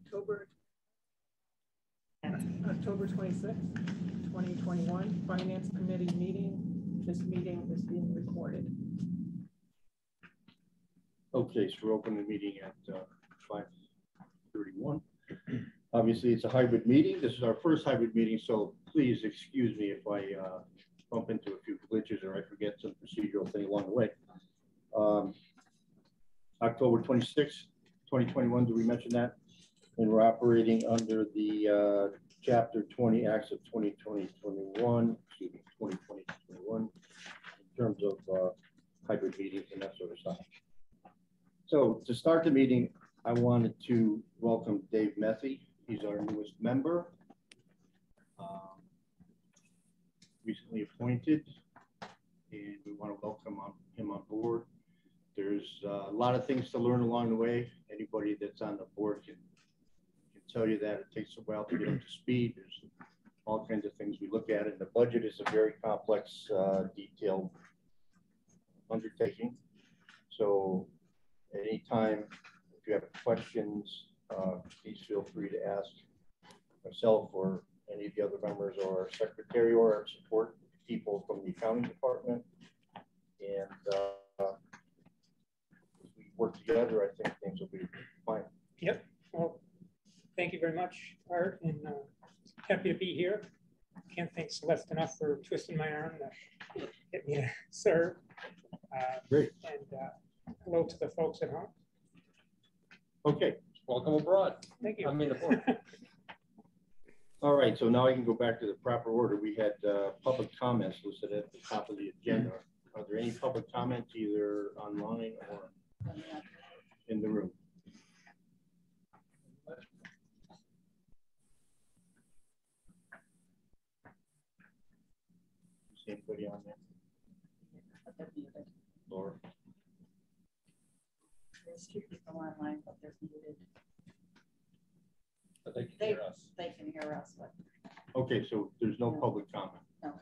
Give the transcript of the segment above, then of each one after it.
October 26th, 2021, Finance Committee meeting. This meeting is being recorded. Okay, so we're opening the meeting at 5:31. Obviously, it's a hybrid meeting. This is our first hybrid meeting, so please excuse me if I bump into a few glitches or I forget some procedural thing along the way. October 26th, 2021, did we mention that? And we're operating under the Chapter 20 Acts of 2020-21, excuse me, 2020-21, in terms of hybrid meetings and that sort of stuff. So to start the meeting, I wanted to welcome Dave Methy. He's our newest member, recently appointed, and we want to welcome him on board. There's a lot of things to learn along the way. Anybody that's on the board can tell you that it takes a while to get up to speed. There's all kinds of things we look at, and the budget is a very complex, detailed undertaking. So at any time, if you have questions, please feel free to ask myself or any of the other members or our secretary or our support people from the accounting department. And if we work together, I think things will be fine. Yep. Well, thank you very much, Art, and happy to be here. Can't thank Celeste enough for twisting my arm to get me to serve. Great. And hello to the folks at home. Okay, welcome abroad. Thank you. I mean, aboard. All right, so now I can go back to the proper order. We had public comments listed at the top of the agenda. Are there any public comments either online or in the room? See anybody on there? Laura? There's two people online, but they're muted. But they can hear us. They can hear us. But... Okay, so there's no public comment. No.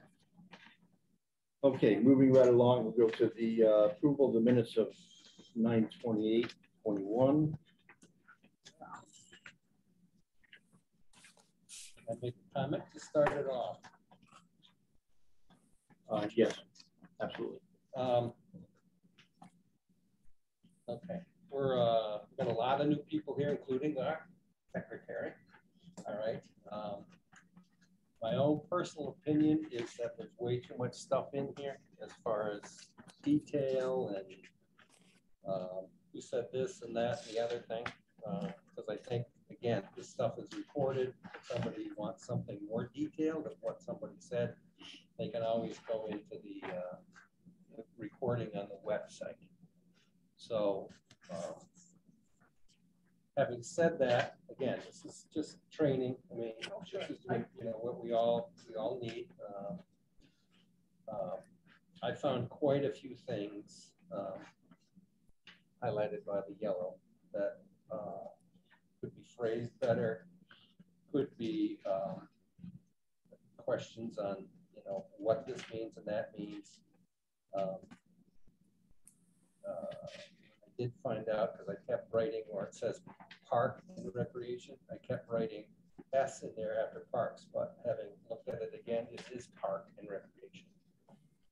Okay, moving right along, we'll go to the approval of the minutes of 9/28/21. I make a comment to start it off. Yes, absolutely. Okay, we've got a lot of new people here, including our secretary. All right. My own personal opinion is that there's way too much stuff in here as far as detail and who said this and that and the other thing. Because I think, again, this stuff is recorded. If somebody wants something more detailed of what somebody said, they can always go into the recording on the website. So having said that, again, this is just training. I mean, this is what we all need. I found quite a few things highlighted by the yellow that could be phrased better, could be questions on what this means and that means. I did find out, because I kept writing where it says park and recreation, I kept writing S in there after parks, but having looked at it again, it is park and recreation.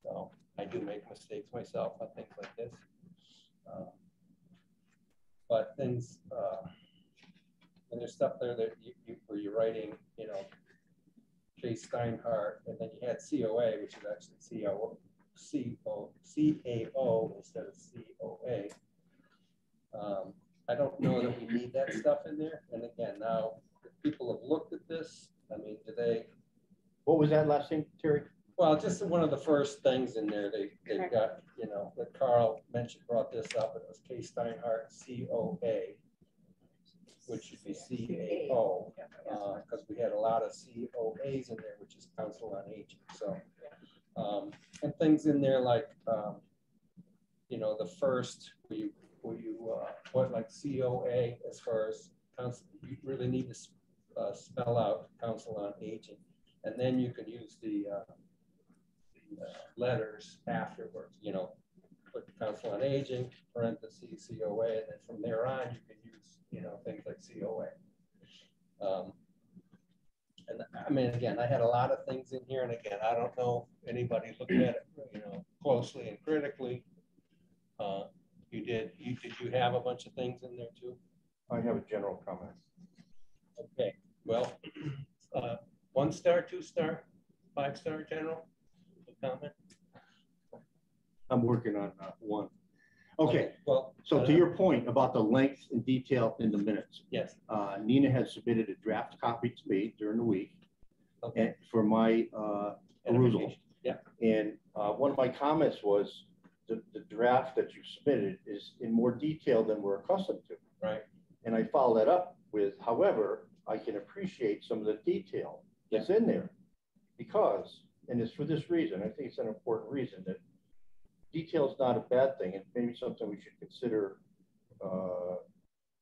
So I do make mistakes myself on things like this. But things, and there's stuff there that where you're writing, J. Steinhardt, and then you had COA, which is actually CAO instead of COA. I don't know that we need that stuff in there. And again, now if people have looked at this, I mean, do they? What was that last thing, Terry? Well, just one of the first things in there they've got, that Carl brought this up. It was K. Steinhardt, COA, which should be CAO, because we had a lot of COAs in there, which is Council on Aging. So, and things in there like, the first where you put like COA as far as council, you really need to spell out Council on Aging, and then you can use the letters afterwards. Put Council on Aging, parentheses COA, and then from there on you can use things like COA. And I mean, again, I had a lot of things in here, and again, I don't know if anybody looked at it, closely and critically. Did you have a bunch of things in there too? I have a general comment. Okay, well, 1-star, 2-star, 5-star general comment. I'm working on one. Okay, well, so to your point about the length and detail in the minutes, yes. Nina had submitted a draft copy to me during the week, Okay. and for my perusal. Yeah. And one of my comments was the draft that you submitted is in more detail than we're accustomed to. Right. And I follow that up with, however, I can appreciate some of the detail that's in there because, and it's for this reason, I think it's an important reason, that detail is not a bad thing, and maybe something we should consider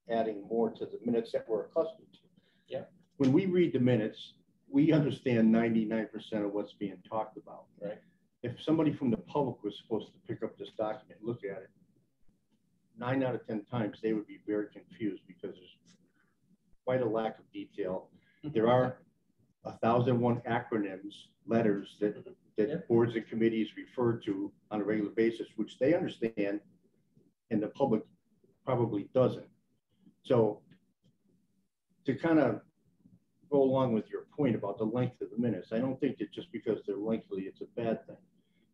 adding more to the minutes that we're accustomed to. Yeah. When we read the minutes, we understand 99% of what's being talked about. Right. If somebody from the public was supposed to pick up this document, look at it, 9 out of 10 times they would be very confused because there's quite a lack of detail. There are 1,001 acronyms, letters that boards and committees refer to on a regular basis, which they understand and the public probably doesn't. So to kind of go along with your point about the length of the minutes, I don't think that just because they're lengthy, it's a bad thing.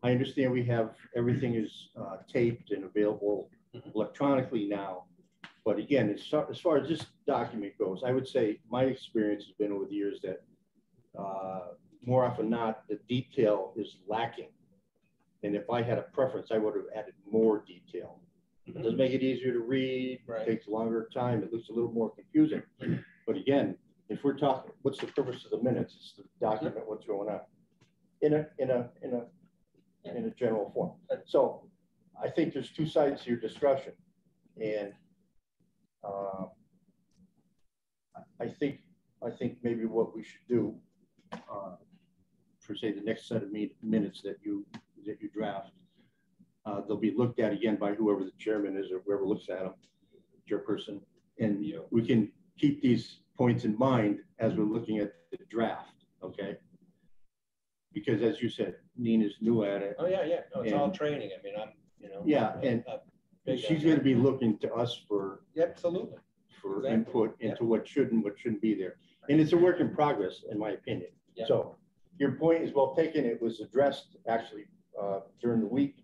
I understand we have, everything is taped and available electronically now. But again, as far as this document goes, I would say my experience has been over the years that more often than not, the detail is lacking. And if I had a preference, I would have added more detail. It does make it easier to read, Right. It takes a longer time, it looks a little more confusing. But again, if we're talking, what's the purpose of the minutes? It's to document what's going on in a general form. So I think there's two sides to your discussion. And I think maybe what we should do for say the next set of minutes that you draft, they'll be looked at again by whoever the chairman is or whoever looks at them, chairperson, and we can keep these points in mind as we're looking at the draft. Okay. Because as you said, Nina's new at it. Oh yeah, yeah. No, it's all training. I mean, I'm, Yeah, and she's going to be looking to us for absolutely for input into what should and what shouldn't be there. And it's a work in progress, in my opinion. Yeah. So your point is well taken. It was addressed actually during the week.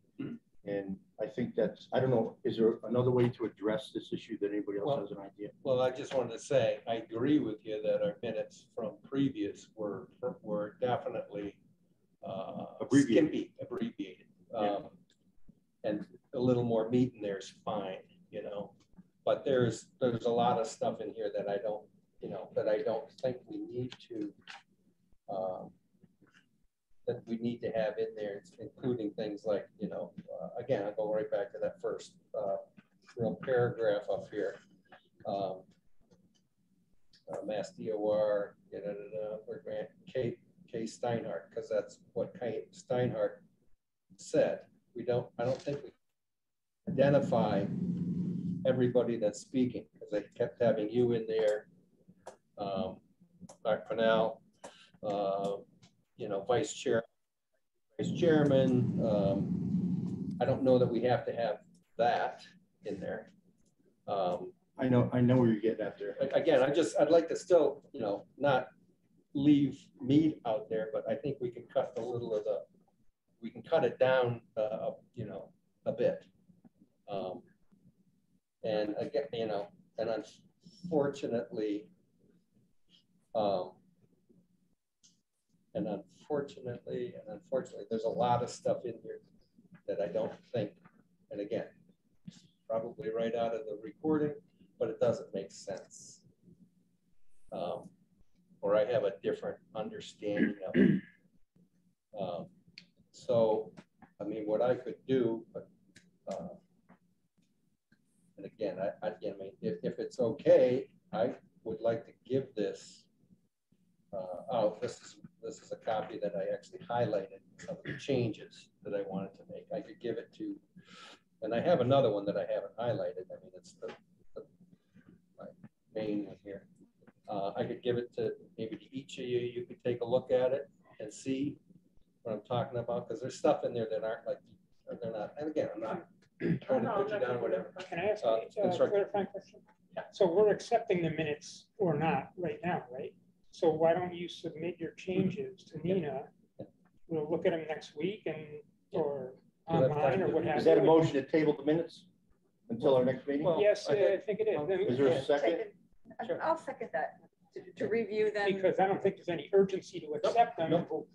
And I think that's, I don't know, is there another way to address this issue that anybody else has an idea? Well, I just wanted to say, I agree with you that our minutes from previous were definitely abbreviated. And a little more meat in there is fine, but there's a lot of stuff in here that I don't think we need to have in there, including things like, again, I'll go right back to that first real paragraph up here. Mass DOR, Kate Steinhardt, because that's what Kate Steinhardt said. I don't think we identify everybody that's speaking, because they kept having you in there, Dr. Pennell, vice chairman. I don't know that we have to have that in there. I know where you're getting at there. Again, I'd like to still, not leave meat out there, but I think we can cut we can cut it down, a bit. And again, and unfortunately, there's a lot of stuff in here that I don't think, and again, probably right out of the recording, but it doesn't make sense. Or I have a different understanding of it. So, I mean, what I could do, and again, I mean, if it's okay, I would like to give this out. This is a copy that I actually highlighted some of the changes that I wanted to make. I could give it to, and I have another one that I haven't highlighted. I mean, it's my main one here. I could give it to maybe to each of you. You could take a look at it and see what I'm talking about, because there's stuff in there that aren't like, they're not, and again, I'm not trying to put you down or whatever. Can I ask a construct- clarifying question? So we're accepting the minutes or not right now, right? So why don't you submit your changes to Nina? We'll look at them next week and, or online or what have you. Is that a motion to table the minutes until our next meeting? Well, Yes, I I think it is. Then we Is there a can- second? Sure. I'll second that, to review them. Because I don't think there's any urgency to accept them. Nope.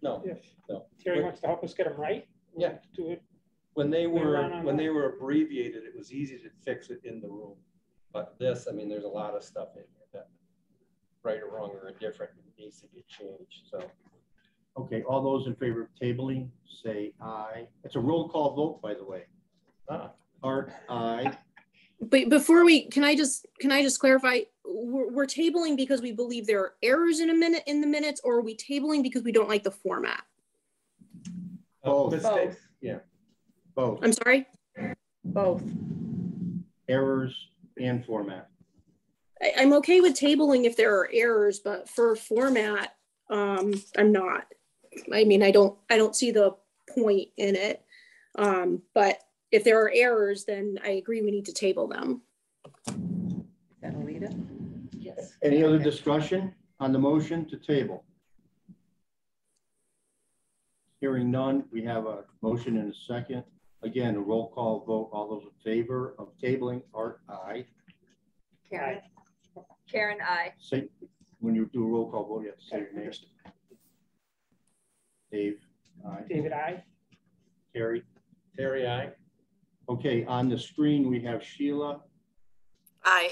No, If no. Terry wants to help us get them right. we'll Yeah. Do it. When they Later were on online. when they were abbreviated, it was easy to fix it in the room. But this, I mean, there's a lot of stuff in here that, right or wrong or indifferent, needs to get changed. So, Okay, all those in favor of tabling, say aye. It's a roll call vote, by the way. Art, aye. But before can I just clarify? We're tabling because we believe there are errors in the minutes, or are we tabling because we don't like the format? Both. mistakes. Both. Yeah. Both I'm sorry. Both. errors and format. I'm okay with tabling if there are errors, but for format, I'm not. I mean, I don't see the point in it. But if there are errors, then I agree we need to table them. Is that Alita? Yes. Any other Okay. discussion on the motion to table? Hearing none, we have a motion and a second. Again, a roll call vote. All those in favor of tabling, Art, aye. Karen? Karen, I. Say, when you do a roll call vote, you have to say your name. Dave, aye. David, I. Terry. Terry, aye. Okay, on the screen, we have Sheila Aye.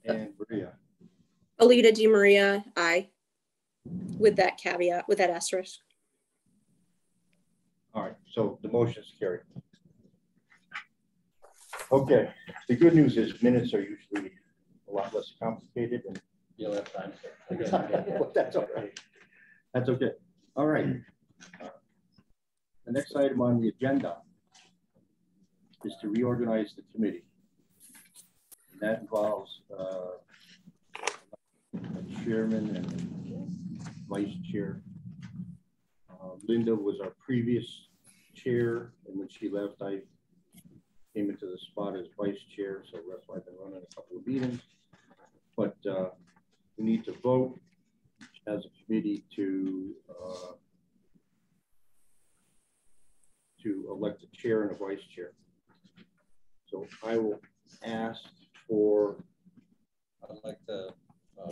and Maria. Alita Di Maria, aye. With that caveat, with that asterisk. All right, so the motion is carried. Okay, the good news is minutes are usually a lot less complicated and You'll have time. but that's all right. That's okay. All right. The next item on the agenda is to reorganize the committee. And that involves a chairman and vice chair. Linda was our previous chair, and when she left, I came into the spot as vice chair, so that's why I've been running a couple of meetings. But we need to vote as a committee to elect a chair and a vice chair. So I will ask for I'd like to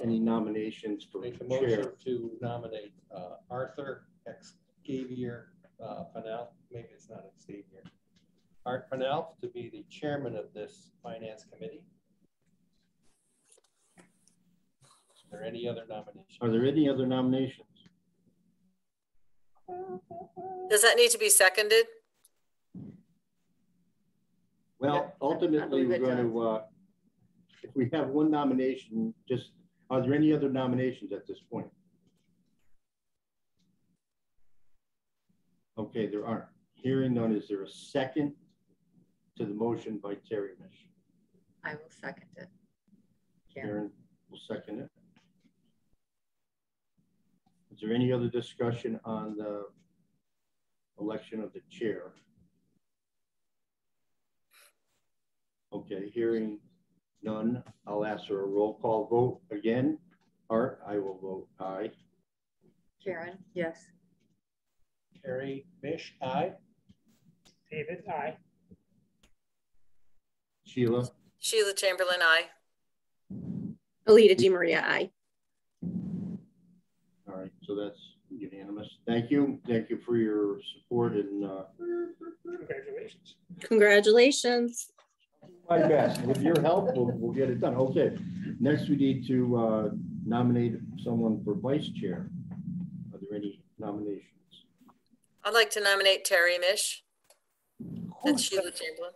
any nominations for make a motion chair. to nominate Arthur Xavier Panel. Maybe it's not Xavier. Art Panel to be the chairman of this finance committee. Are there any other nominations? Are there any other nominations? Does that need to be seconded? Well, ultimately, we're going to, if we have one nomination, just, are there any other nominations at this point? Okay, there aren't. Hearing none, is there a second to the motion by Terry Mish? I will second it. Karen will second it. Is there any other discussion on the election of the chair? Okay, hearing none, I'll ask for a roll call vote again. Art, I will vote aye. Karen, yes. Terry Mish, aye. David, I. Sheila, Sheila Chamberlain, aye. Alita Di Maria, aye. all right, so that's unanimous. Thank you. Thank you for your support and Congratulations. Congratulations. my best. With your help, we'll get it done. Okay, next we need to nominate someone for vice chair. Are there any nominations? I'd like to nominate Terry Mish and Sheila Chamberlain.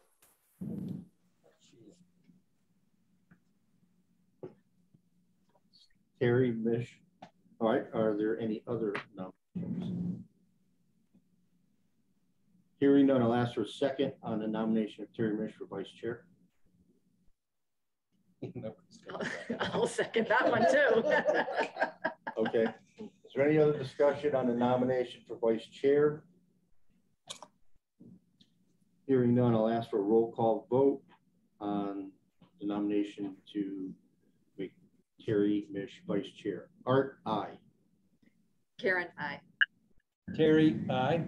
Terry Mish. All right, are there any other nominations? Hearing none, I'll ask for a second on the nomination of Terry Mish for vice chair. Nobody's gonna do that. I'll second that one too. Okay. Is there any other discussion on the nomination for vice chair? Hearing none, I'll ask for a roll call vote on the nomination to make Terry Mish vice chair. Art, aye. Karen, aye. Terry, aye.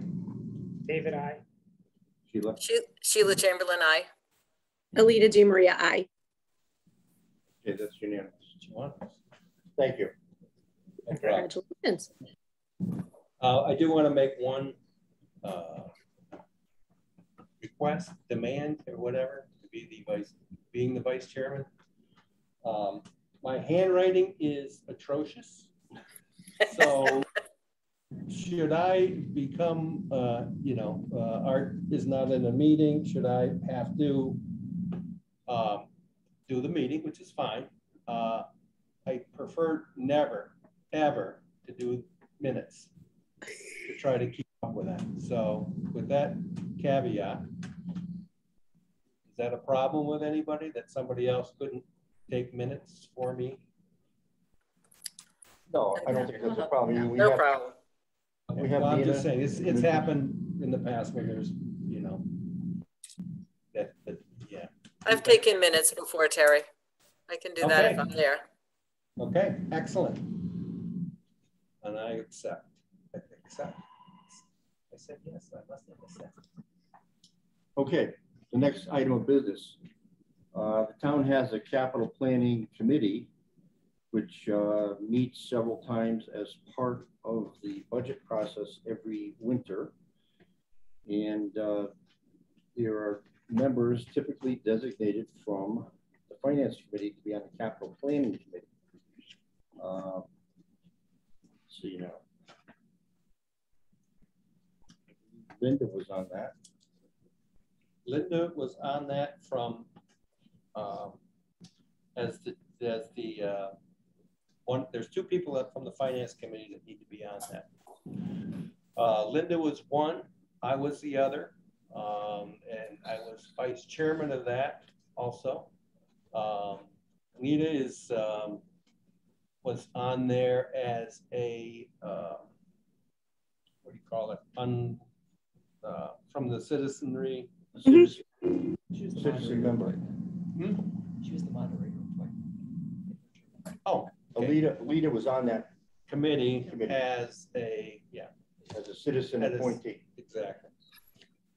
David, I. Sheila? Sheila Chamberlain, aye. Alita DiMaria, aye. Okay, that's unanimous. What you want? Thank you. No problem. Congratulations. I do want to make one request, demand, or whatever, to be being the vice chairman. My handwriting is atrocious. So should I become, Art is not in a meeting, should I have to do the meeting, which is fine. I prefer never, ever to do minutes to try to keep up with that. So with that caveat, is that a problem with anybody that somebody else couldn't take minutes for me? No, I don't think that's a problem. No problem. We have Well, I'm just Nina. saying, it's happened in the past when there's, that yeah. I've taken minutes before, Terry. I can do that if I'm there. Okay, excellent. And I accept. I said yes, I must have accepted. Okay, the next item of business. The town has a capital planning committee, which meets several times as part of the budget process every winter. And there are members typically designated from the finance committee to be on the capital planning committee. So, Linda was on that. Linda was on that from as the one. There's two people from the finance committee that need to be on that. Linda was one. I was the other, and I was vice chairman of that also. Anita was on there as a what do you call it? From the citizenry. Citizen member. She was the moderator. Oh, okay. Alita was on that committee as a as a citizen appointee. Exactly.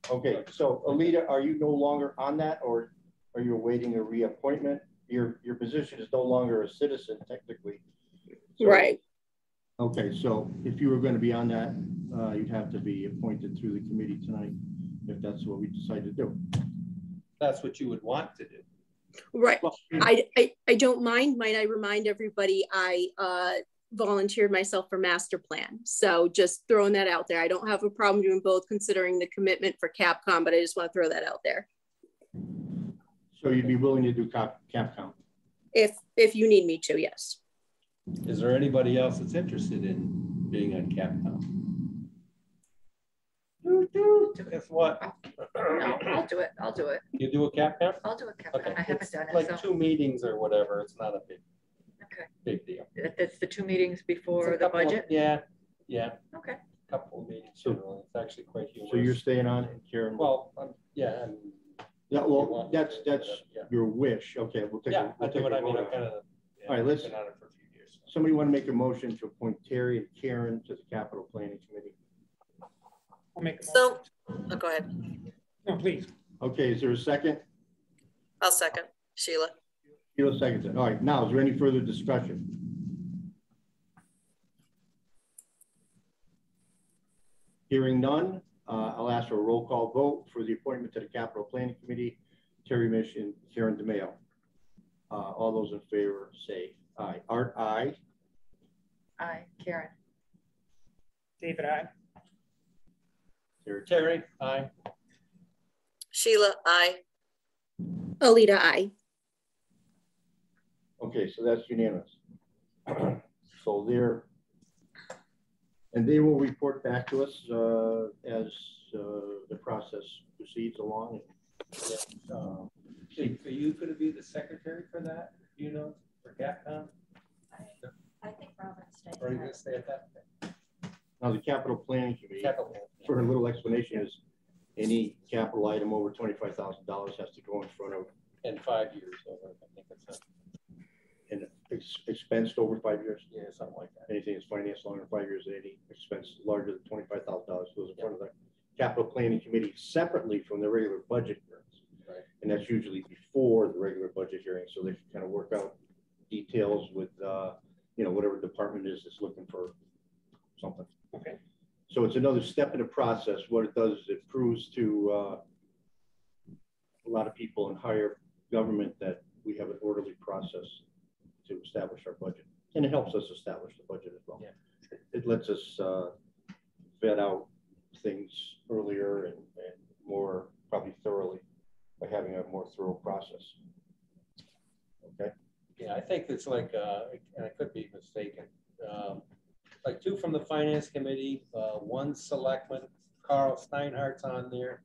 Okay, so Alita, are you no longer on that, or are you awaiting a reappointment? Your position is no longer a citizen technically. So, Right. Okay, so if you were going to be on that, you'd have to be appointed through the committee tonight, if that's what we decide to do. That's what you would want to do. Right. Well, I don't mind. Might I remind everybody I volunteered myself for master plan. So just throwing that out there. I don't have a problem doing both considering the commitment for Capcom, but I just want to throw that out there. So you'd be willing to do Capcom? If you need me to, yes. Is there anybody else that's interested in being on Capcom? Guess what? No, I'll do it. I'll do it. You do a Capcom? I'll do it. Okay. I haven't It's done it. like So. 2 meetings or whatever. It's not a big deal. That's the 2 meetings before It's a the couple of- budget? yeah. Okay. Couple of meetings. So- Generally. It's actually quite humorous. So you're staying on it, Karen? Well, yeah. Yeah, well, that's yeah. your wish. Okay, we'll take Yeah, we'll I do take what a I mean. vote I'm on kind it. of All right, let's- been on it for a few years. Somebody want to make a motion to appoint Terry and Karen to the capital planning committee? I'll make a motion. So, oh, go ahead. No, please. Okay, is there a second? I'll second. Sheila. Sheila seconds it. All right, now, is there any further discussion? Hearing none, I'll ask for a roll call vote for the appointment to the capital planning committee, Terry Mish and Karen DeMayo. All those in favor say aye. Art, aye. Aye. Karen. David, I. Terry, aye. Sheila, aye. Alita, I. Okay, so that's unanimous. So they will report back to us as the process proceeds along. So you could be the secretary for that? you know, for Capcom? I think Robin stayed. Or are you gonna stay at that? Now, the capital planning committee, Capital. for a little explanation, is any capital item over $25,000 has to go in front of. In 5 years, over, I think it's And expensed over 5 years. yeah, something like that. Anything that's financed longer than 5 years, any expense larger than $25,000 goes in front of the capital planning committee separately from the regular budget hearings. Right. And that's usually before the regular budget hearing, so they can kind of work out details with, you know, whatever department is that's looking for something. Okay. So it's another step in the process. What it does is it proves to a lot of people in higher government that we have an orderly process to establish our budget. And it helps us establish the budget as well. Yeah. It lets us vet out things earlier and more probably thoroughly by having a more thorough process. Okay. Yeah, I think it's like, and I could be mistaken, like 2 from the finance committee, 1 selectman, Carl Steinhardt's on there.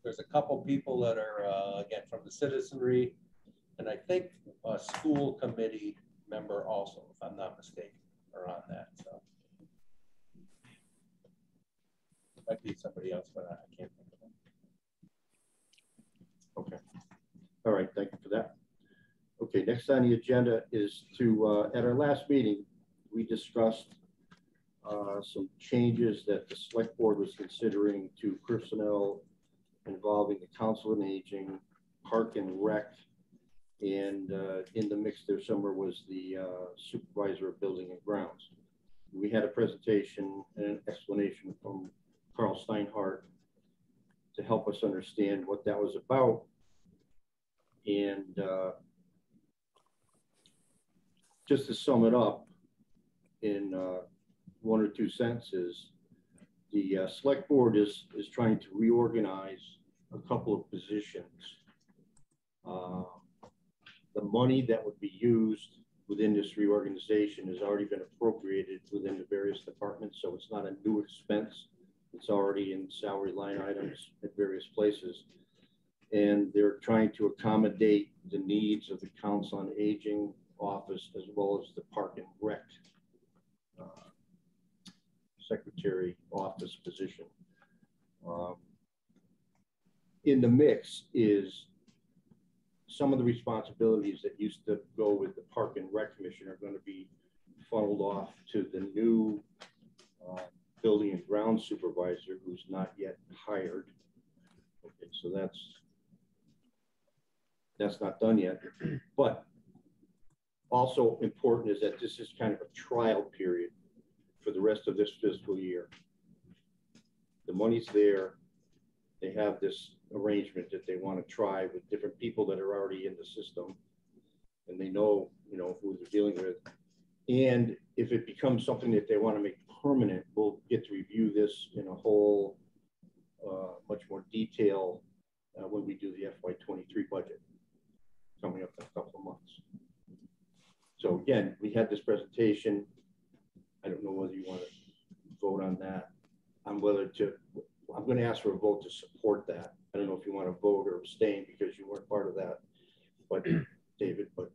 There's a couple people that are, again, from the citizenry, and I think a school committee member also, if I'm not mistaken, are on that, so. Might be somebody else, but I can't think of them. Okay. All right, thank you for that. Okay, next on the agenda is to, at our last meeting, we discussed some changes that the select board was considering to personnel involving the council on aging, park and rec, and in the mix there somewhere was the supervisor of building and grounds. We had a presentation and an explanation from Carl Steinhardt to help us understand what that was about. And just to sum it up in 1 or 2 sentences, the select board is trying to reorganize a couple of positions. The money that would be used within this reorganization has already been appropriated within the various departments, so it's not a new expense. It's already in salary line items at various places. And they're trying to accommodate the needs of the Council on Aging office as well as the Park and Rec secretary office position. In the mix is some of the responsibilities that used to go with the Park and Rec Commission are going to be funneled off to the new building and ground supervisor who's not yet hired. Okay, so that's not done yet. But also important is that this is kind of a trial period for the rest of this fiscal year. The money's there. They have this arrangement that they want to try with different people that are already in the system, and they know, you know, who they're dealing with. And if it becomes something that they want to make permanent, we'll get to review this in a whole much more detail when we do the FY23 budget coming up in a couple of months. So again, we had this presentation. I don't know whether you want to vote on that. I'm going to ask for a vote to support that. I don't know if you want to vote or abstain because you weren't part of that, but David, but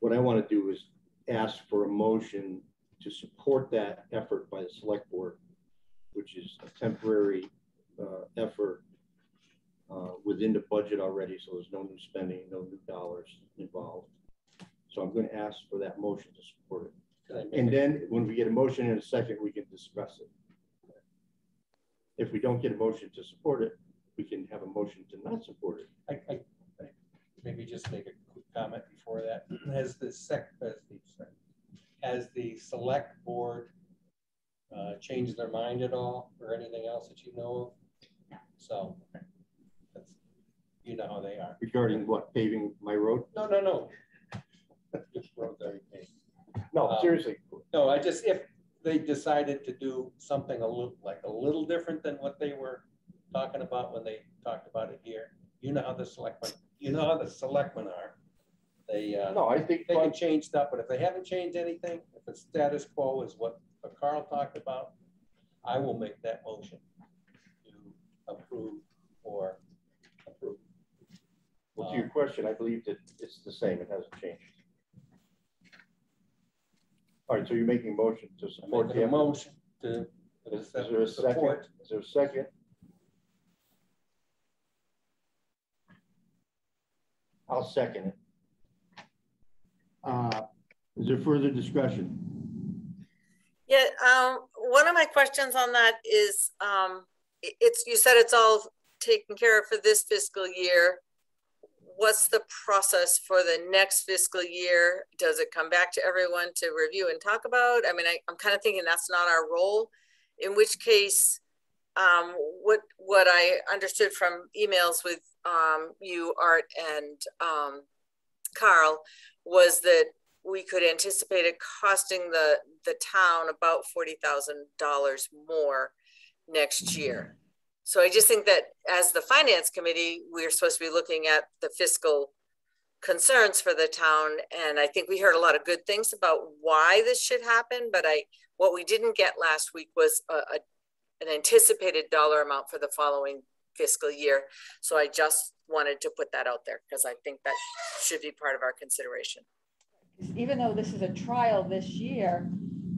what I want to do is ask for a motion to support that effort by the select board, which is a temporary effort within the budget already. So there's no new spending, no new dollars involved. So I'm going to ask for that motion to support it. And then when we get a motion in a second, we can discuss it. If we don't get a motion to support it, we can have a motion to not support it. I maybe just make a quick comment before that. Has the select board changed their mind at all or anything else that you know of? No. So that's, you know how they are. Regarding what, paving my road? No. Just roads already paved. No, seriously. No, I just, if they decided to do something a little different than what they were talking about when they talked about it here, you know how the selectmen are. They No, I think they can change stuff, but if they haven't changed anything, if the status quo is what Carl talked about, I will make that motion to approve or approve. Well, to your question, I believe that it's the same. It hasn't changed. All right, so you're making a motion to support the motion to Is there a second? Is there a second? I'll second it. Is there further discussion? Yeah, one of my questions on that is, you said it's all taken care of for this fiscal year. What's the process for the next fiscal year? Does it come back to everyone to review and talk about? I mean, I'm kind of thinking that's not our role, in which case, what I understood from emails with you, Art, and Carl, was that we could anticipate it costing the town about $40,000 more next year. So I just think that as the finance committee, we're supposed to be looking at the fiscal concerns for the town. And I think we heard a lot of good things about why this should happen, but what we didn't get last week was an anticipated dollar amount for the following fiscal year. So I just wanted to put that out there because I think that should be part of our consideration. Even though this is a trial this year,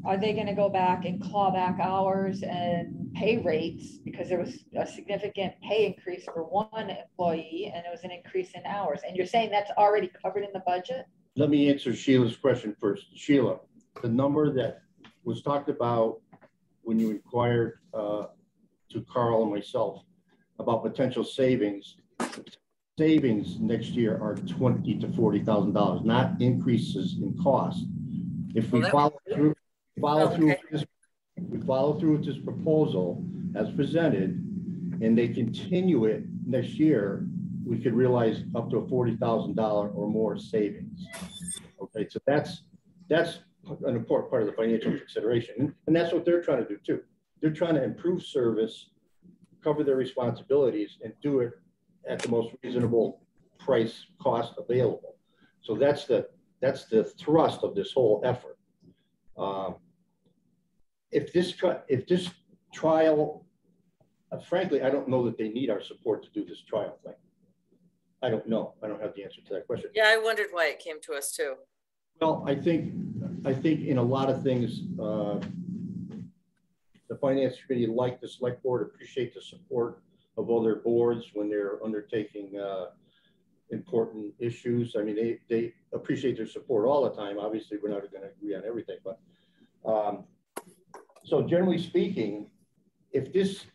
are they going to go back and claw back hours and pay rates? Because there was a significant pay increase for one employee and it was an increase in hours. And you're saying that's already covered in the budget? Let me answer Sheila's question first. Sheila, the number that was talked about when you inquired to Carl and myself about potential savings next year are $20,000 to $40,000, not increases in cost. If we follow through with this proposal as presented, and they continue it next year, we could realize up to a $40,000 or more savings. Okay, so that's an important part of the financial consideration, and that's what they're trying to do too. They're trying to improve service, cover their responsibilities, and do it at the most reasonable price cost available. So that's the thrust of this whole effort. If this trial, frankly, I don't know that they need our support to do this trial thing. I don't know. I don't have the answer to that question. Yeah, I wondered why it came to us too. Well, I think in a lot of things, the finance committee, like the select board, appreciate the support of other boards when they're undertaking important issues. I mean, they appreciate their support all the time. Obviously, we're not going to agree on everything, but so generally speaking, if this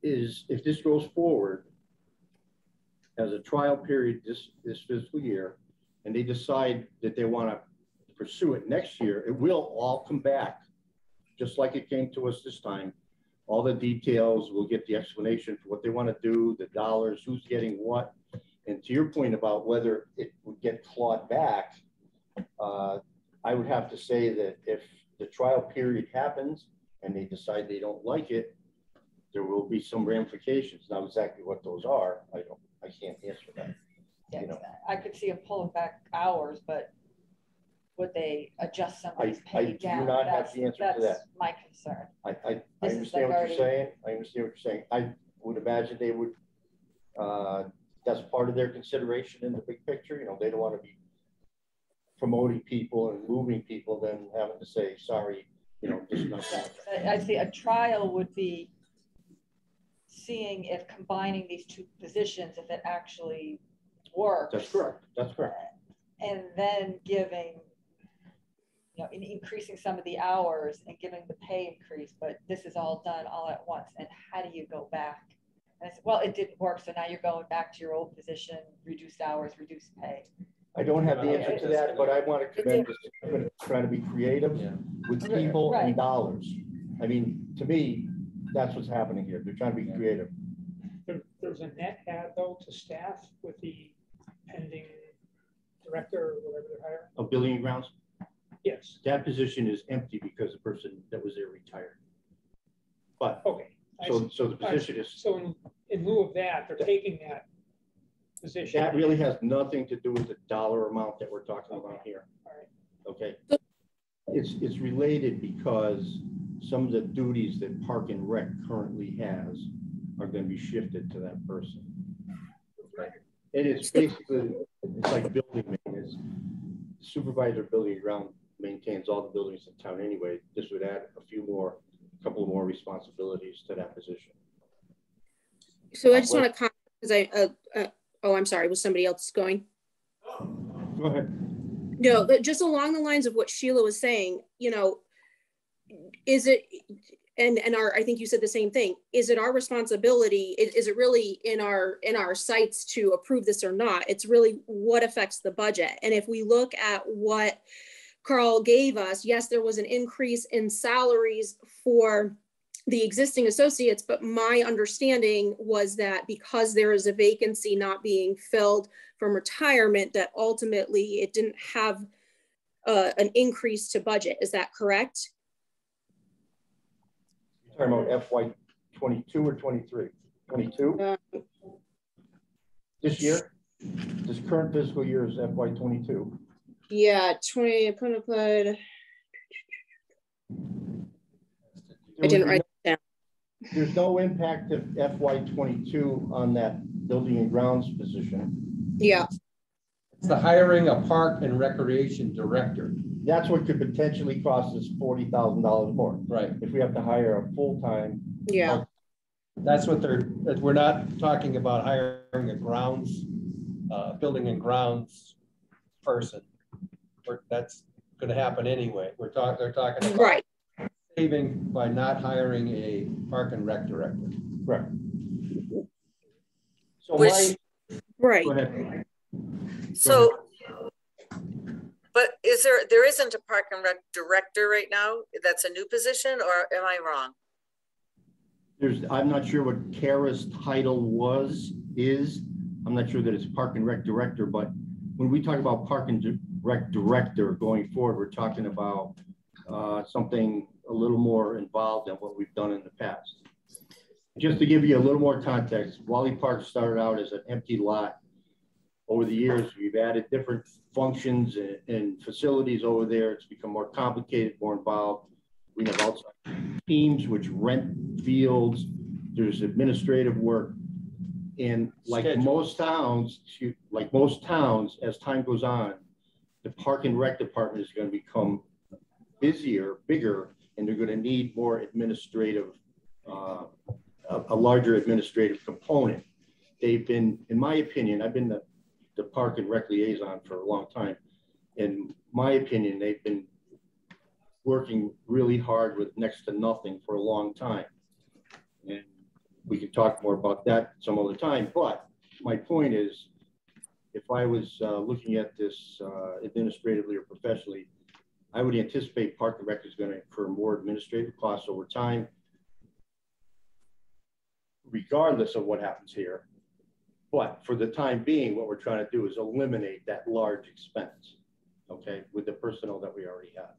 goes forward as a trial period this fiscal year, and they decide that they want to pursue it next year, it will all come back, just like it came to us this time. All the details, we'll get the explanation for what they want to do, the dollars, who's getting what. And to your point about whether it would get clawed back, I would have to say that if the trial period happens and they decide they don't like it, there will be some ramifications. Now, exactly what those are, I can't answer that. Yeah, you know, I could see them pulling back hours, but would they adjust somebody's pay down? I do not have the answer to that. That's my concern. I understand what you're saying. I understand what you're saying. I would imagine they would, that's part of their consideration in the big picture. You know, they don't want to be promoting people and moving people, then having to say, sorry, you know, this is not that. I see a trial would be seeing if combining these two positions, if it actually works. That's correct. That's correct. And then giving, you know, increasing some of the hours and giving the pay increase, but this is all done all at once. And how do you go back? And I said, well, it didn't work. So now you're going back to your old position, reduced hours, reduced pay. I don't have the answer to that, but I want to commend this, trying to be creative with people and dollars. I mean, to me, that's what's happening here. They're trying to be creative. There's a net add though to staff with the pending director or whatever they're hiring. Of building and grounds? Yes. That position is empty because the person that was there retired. But okay. So the position is. So in lieu of that, they're taking that position. That really has nothing to do with the dollar amount that we're talking about here. All right. Okay. It's related because some of the duties that Park and Rec currently has are going to be shifted to that person. Right. It is basically, it's like building maintenance. Supervisor building ground maintains all the buildings in town anyway. This would add a couple more responsibilities to that position. So I just want to comment because oh, I'm sorry. Was somebody else going? Go ahead. No, but just along the lines of what Sheila was saying, you know, is it, and I think you said the same thing. Is it our responsibility? Is it really in our sights to approve this or not? It's really what affects the budget. And if we look at what Carl gave us, yes, there was an increase in salaries for the existing associates, but my understanding was that because there is a vacancy not being filled from retirement, that ultimately it didn't have an increase to budget. Is that correct? You're talking about FY 22 or 23? 22? This year? This current fiscal year is FY 22. Yeah, 20. I didn't write it down. There's no impact of FY 22 on that building and grounds position. Yeah. It's the hiring a park and recreation director. That's what could potentially cost us $40,000 more. Right. If we have to hire a full-time. Yeah. That's what we're not talking about hiring a grounds, building and grounds person. That's going to happen anyway. They're talking about right. saving by not hiring a park and rec director. Right. So right. Go ahead. So, but there isn't a park and rec director right now? That's a new position, or am I wrong? I'm not sure what Kara's title is. I'm not sure that it's park and rec director, but when we talk about park and rec director going forward, we're talking about something a little more involved than what we've done in the past. Just to give you a little more context, Wally Park started out as an empty lot. Over the years, we've added different functions and facilities over there. It's become more complicated, more involved. We have outside teams which rent fields. There's administrative work. And like most towns, as time goes on, the park and rec department is going to become busier, bigger, and they're going to need more administrative, a larger administrative component. They've been, in my opinion, I've been the park and rec liaison for a long time. In my opinion, they've been working really hard with next to nothing for a long time. And we can talk more about that some other time. But my point is, if I was looking at this administratively or professionally, I would anticipate park and rec is going to incur more administrative costs over time, regardless of what happens here. But for the time being, what we're trying to do is eliminate that large expense, okay, with the personnel that we already have.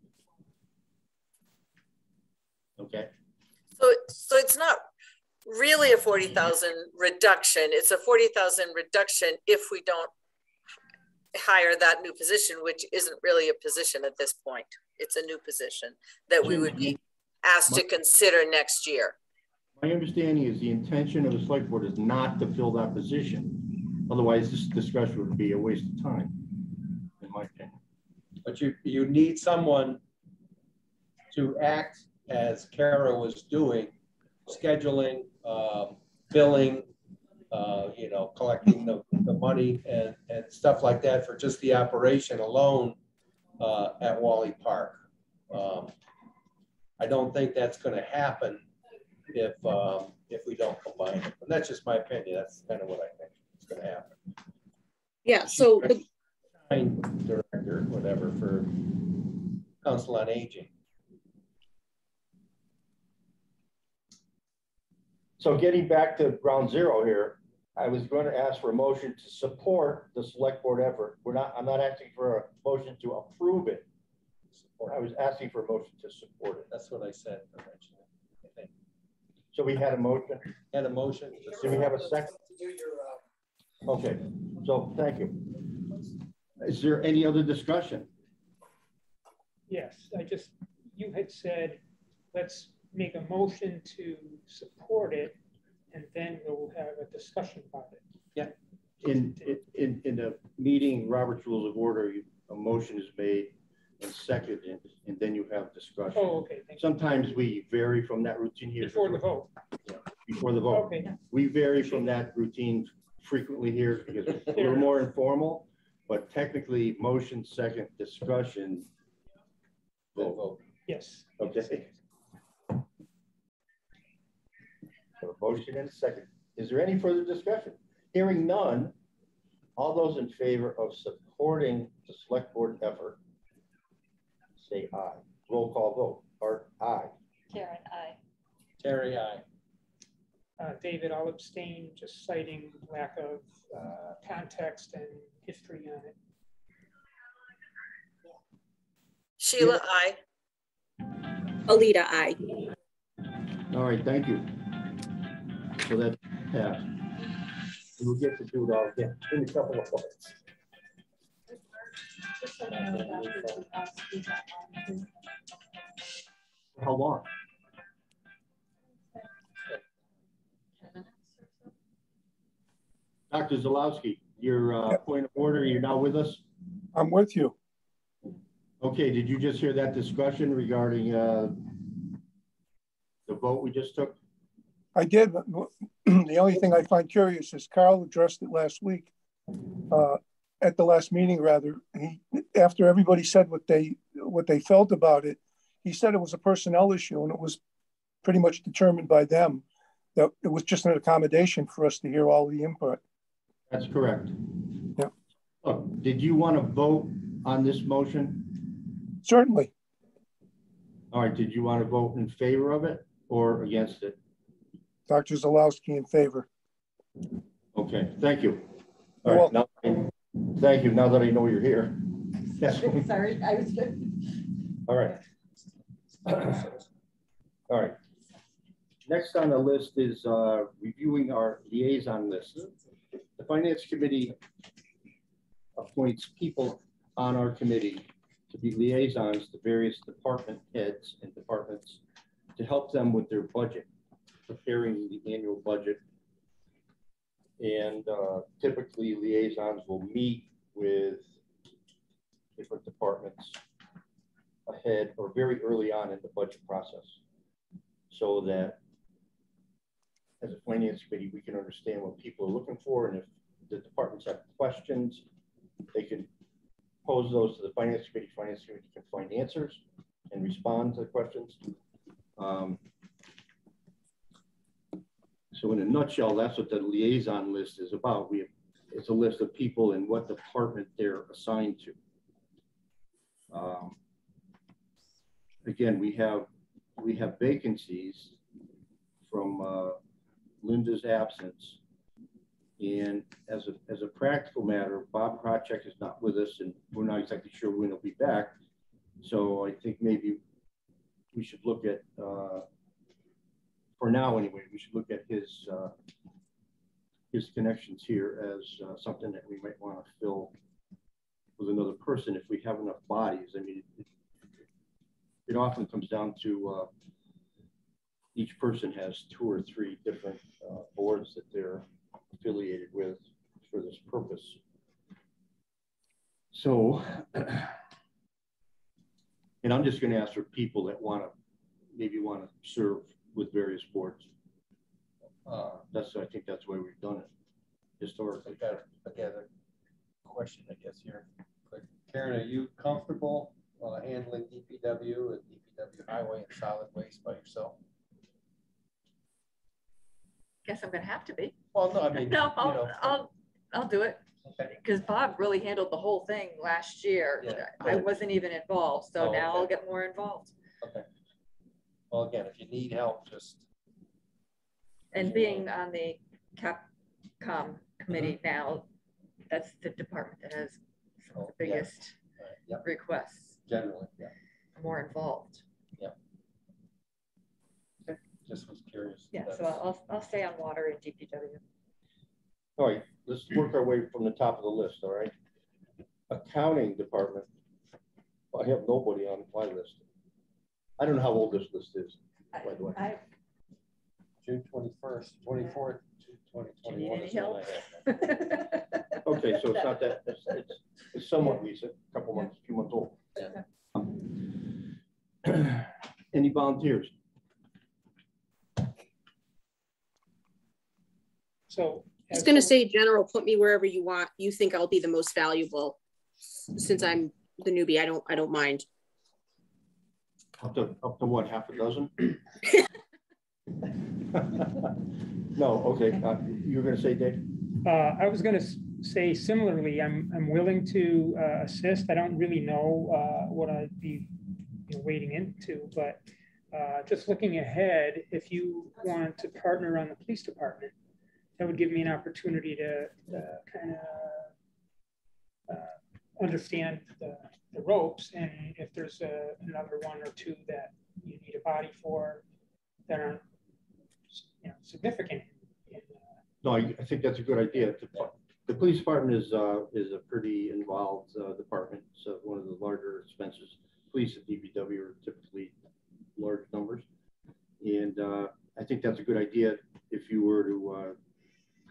Okay. So it's not really a 40,000 reduction. It's a 40,000 reduction if we don't hire that new position, which isn't really a position at this point. It's a new position that we would be asked to consider next year. My understanding is the intention of the select board is not to fill that position. Otherwise, this discussion would be a waste of time, in my opinion. But you need someone to act as Kara was doing, scheduling, billing, collecting the money and stuff like that for just the operation alone at Wally Park. I don't think that's going to happen if we don't combine it. And that's just my opinion. That's kind of what I think is going to happen. Yeah. So the director, whatever, for Council on Aging. So getting back to ground zero here, I was going to ask for a motion to support the select board effort. I'm not asking for a motion to approve it. I was asking for a motion to support it. That's what I said originally, I think. So we had a motion. Had a motion. Did we have a second? Okay, so thank you. Is there any other discussion? Yes, you had said, let's make a motion to support it, and then we'll have a discussion about it. Yeah. in the meeting, Robert's Rules of Order, a motion is made and seconded, and then you have discussion. Oh, okay. Thank you. Sometimes we vary from that routine here. Before the vote. Yeah, before the vote. Okay. We vary from that routine frequently here because it's a little more informal, but technically motion, second, discussion. Vote. Yes. Okay. So a motion and a second. Is there any further discussion? Hearing none, all those in favor of supporting the select board effort, say aye. Roll call vote. Art, aye. Karen, aye. Terry, aye. David, I'll abstain, just citing lack of context and history on it. Sheila, aye. Alita, I. All right, thank you. So that passed. We'll get to do it all again in a couple of months. How long? Dr. Zalowski, your point of order, you're now with us? I'm with you. Okay, did you just hear that discussion regarding the vote we just took? I did. The only thing I find curious is Carl addressed it last week, at the last meeting rather. After everybody said what they felt about it, he said it was a personnel issue and it was pretty much determined by them, that it was just an accommodation for us to hear all the input. That's correct. Yeah. Look, did you want to vote on this motion? Certainly. All right, did you want to vote in favor of it or against it? Dr. Zalowski in favor. Okay, thank you. All right, now, thank you. Now that I know you're here. Sorry, I was good. All right. All right. Next on the list is reviewing our liaison list. The Finance Committee appoints people on our committee to be liaisons to various department heads and departments to help them with their budget, preparing the annual budget. And typically liaisons will meet with different departments ahead or very early on in the budget process, so that as a finance committee, we can understand what people are looking for. And if the departments have questions, they can pose those to the finance committee. Finance committee can find answers and respond to the questions. So in a nutshell, that's what the liaison list is about. It's a list of people and what department they're assigned to. Again, we have vacancies from Linda's absence, and as a practical matter, Bob Project is not with us, and we're not exactly sure when he'll be back. So I think maybe we should look at, for now anyway, we should look at his connections here as something that we might want to fill with another person if we have enough bodies. I mean, it often comes down to each person has 2 or 3 different boards that they're affiliated with for this purpose. So, and I'm just going to ask for people that maybe want to serve with various boards. I think that's why we've done it historically. I got a question, I guess, here. Karen, are you comfortable handling DPW and DPW highway and solid waste by yourself? Guess I'm gonna have to be. Well, no, I mean, no, I'll do it. Okay. Because Bob really handled the whole thing last year. Yeah. I wasn't even involved, so now okay. I'll get more involved. Okay. Well, again, if you need help, just. And being on the Capcom committee now, that's the department that has some of the biggest requests. Generally, yeah. More involved. Yeah. Okay. Just was curious. Yeah, so I'll stay on water and DPW. All right, let's work our way from the top of the list, all right? Accounting department, I have nobody on my list. I don't know how old this list is, by the way. June 21st, 24th, Do you need any help? Okay, so it's not that, it's somewhat recent, a couple months, a few months old. Any volunteers? So. I was gonna say, General, put me wherever you want. You think I'll be the most valuable. Since I'm the newbie, I don't mind. Up to what, half a dozen? No, okay. You were gonna say, Dave? I was gonna say similarly, I'm willing to assist. I don't really know what I'd be wading into, but just looking ahead, if you want to partner on the police department, that would give me an opportunity to kind of understand the ropes, and if there's another one or two that you need a body for that aren't significant. No, I think that's a good idea. The police department is a pretty involved department. So one of the larger expenses. Police at DPW are typically large numbers, and I think that's a good idea. If you were to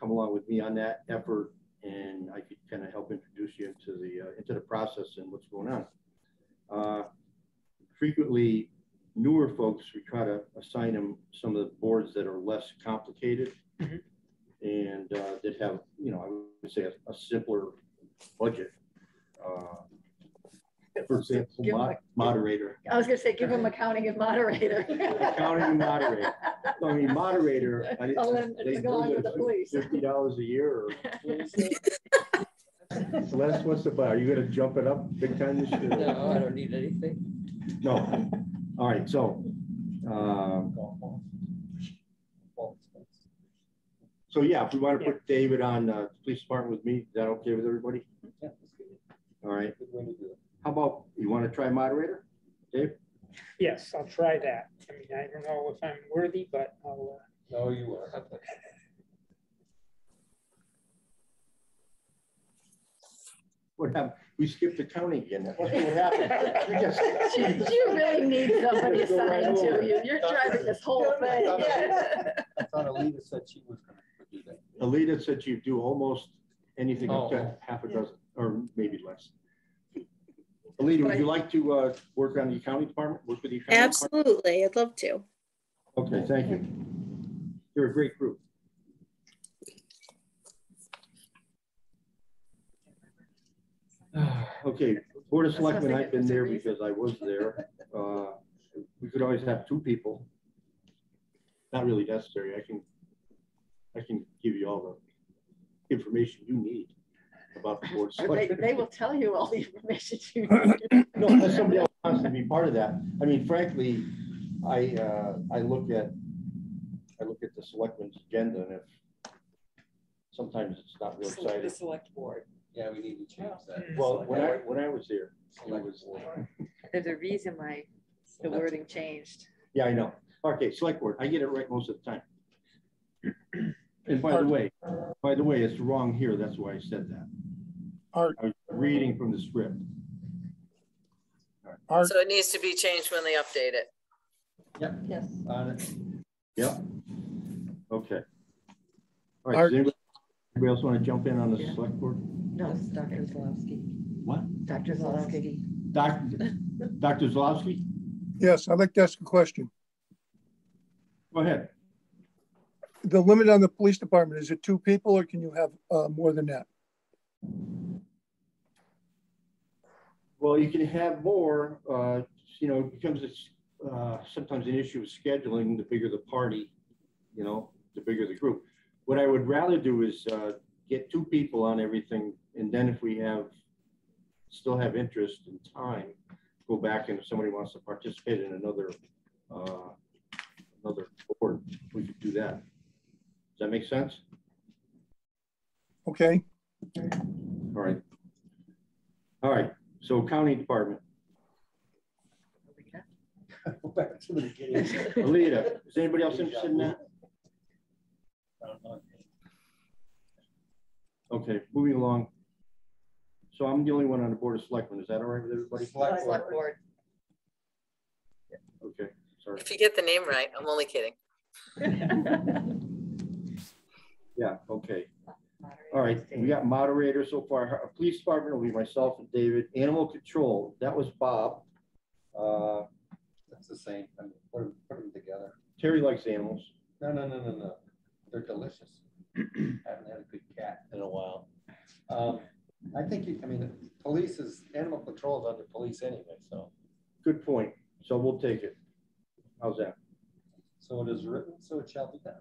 come along with me on that effort, and I could kind of help introduce you into the process and what's going on. Frequently, newer folks, we try to assign them some of the boards that are less complicated. Mm-hmm. And that have, I would say a simpler budget. For example, moderator. I was going to say, give him accounting and moderator. Accounting and moderator. So, I mean, moderator. They with the police. $50 a year. Or Celeste, what's the bar? Are you going to jump it up big time this year? No, I don't need anything. No. All right. So. So yeah, if we want to put David on the police department with me, is that okay with everybody? Yeah, that's good. All right. Good way to do it. How about, you want to try moderator, Dave? Yes, I'll try that. I mean, I don't know if I'm worthy, but I'll. No, you are. What happened? We skipped accounting again. That's what happened. You really need somebody assigned to you. You're driving this whole thing. I thought Alita said she was going to do that. Alita said she'd do almost anything up to half a dozen, or maybe less. Alita, would you like to work on the accounting department? Work with the accounting Absolutely, I'd love to. Okay, thank you. You're a great group. Okay, Board of Selectmen, I've been there because I was there. We could always have two people. Not really necessary. I can give you all the information you need about the Board of Selectmen. They will tell you all the information you need. No, unless somebody else wants to be part of that. I mean, frankly, I look at the Selectmen's agenda, and if sometimes it's not real exciting. The select board. Yeah, we need to change that. Well, when I was there, it was. There's a reason why the wording changed. Yeah, I know. Okay, select board. I get it right most of the time. And by the way, it's wrong here. That's why I said that. Art. I was reading from the script. Art. So it needs to be changed when they update it. Yep. Yes. Yep. Okay. All right. Does anybody else want to jump in on the select board? No, it's Dr. Zalowski. What? Dr. Zalowski. Dr. Zalowski? Yes, I'd like to ask a question. Go ahead. The limit on the police department, is it 2 people or can you have more than that? Well, you can have more, it becomes sometimes an issue of scheduling. The bigger the party, the bigger the group. What I would rather do is get 2 people on everything. And then if we still have interest and time, go back, and if somebody wants to participate in another board, we could do that. Does that make sense? Okay. All right. So county department. Back to the beginning. Alita, is anybody else interested in that? Okay, moving along. So I'm the only one on the Board of Selectmen. Is that all right with everybody? Select board. Okay, sorry. If you get the name right, I'm only kidding. Yeah, okay. All right, we got moderator so far. Our police department will be myself and David. Animal control, that was Bob. That's the same. I mean, put them together. Terry likes animals. No. They're delicious. I haven't had a good cat in a while. I think, police is, animal control is under police anyway, so. Good point. So we'll take it. How's that? So it is written, so it shall be done.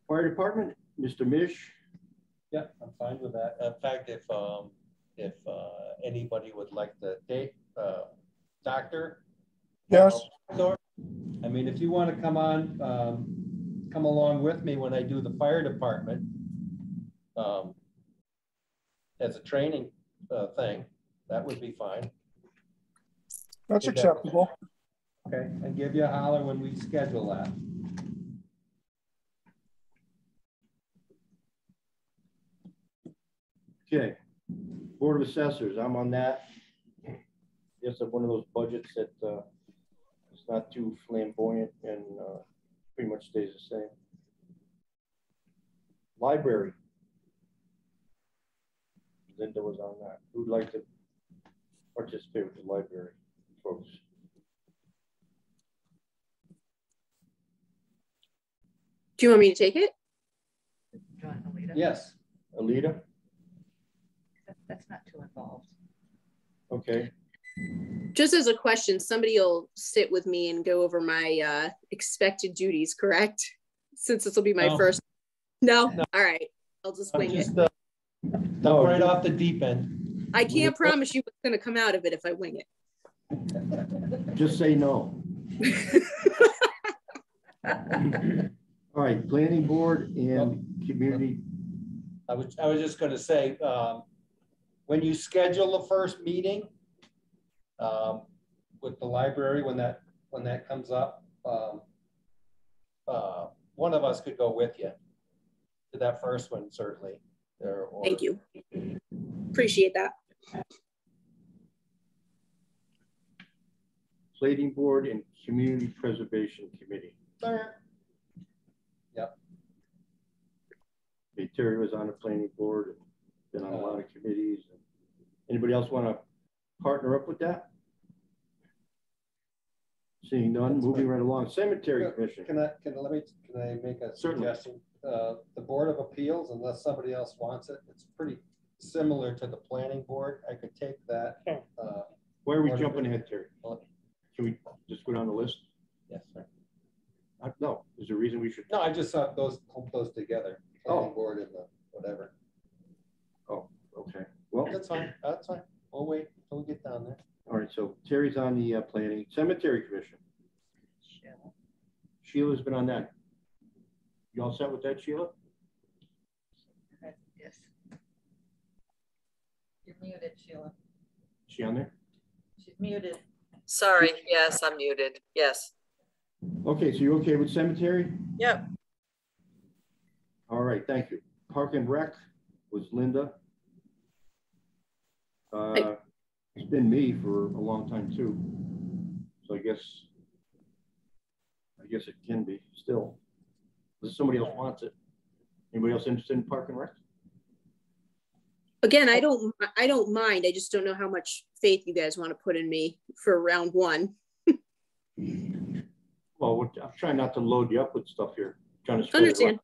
Fire department, Mr. Mish. Yeah, I'm fine with that. In fact, if anybody would like to date, doctor. Yes. I mean, if you want to come on, come along with me when I do the fire department as a training thing, that would be fine. That's acceptable. Okay, and give you a holler when we schedule that. Okay. Board of Assessors, I'm on that. Yes, I'm one of those budgets that it's not too flamboyant and pretty much stays the same. Library. Linda was on that. Who'd like to participate with the library, folks? Do you want me to take it? Alita? Yes. Alita? That's not too involved. Okay. Just as a question, somebody will sit with me and go over my expected duties, correct? Since this will be my first. No? All right. I'll just wing it. No, right off the deep end. I can't promise you what's going to come out of it if I wing it. Just say no. All right, planning board and community. I was just going to say, when you schedule the first meeting with the library, when that comes up, one of us could go with you to that first one, certainly. Thank you. Appreciate that. Plating board and community preservation committee. Yep. Okay, Terry was on the planning board and been on a lot of committees. Anybody else want to partner up with that? Seeing none, moving right along. Cemetery commission. Can I make a suggestion? The Board of Appeals, unless somebody else wants it, it's pretty similar to the planning board. I could take that. Where are we jumping ahead, Terry? Can we just go down the list? Yes, sir. No, there's a reason we should. No, I just thought those clump those together. Planning board and the whatever. Oh, okay. Well, that's fine. That's fine. We'll wait until we get down there. All right. So Terry's on the planning cemetery commission. Sheila's been on that. You all set with that, Sheila? Yes. You're muted, Sheila. Is she on there? She's muted. Sorry, yes, I'm muted, yes. Okay, so you're okay with cemetery? Yep. All right, thank you. Park and Rec was Linda. It's been me for a long time too. So I guess it can be still. Unless somebody else wants it. Anybody else interested in Park and Rec? Again, I don't mind. I just don't know how much faith you guys want to put in me for round one. Well, I'm trying not to load you up with stuff here. I'm trying to understand.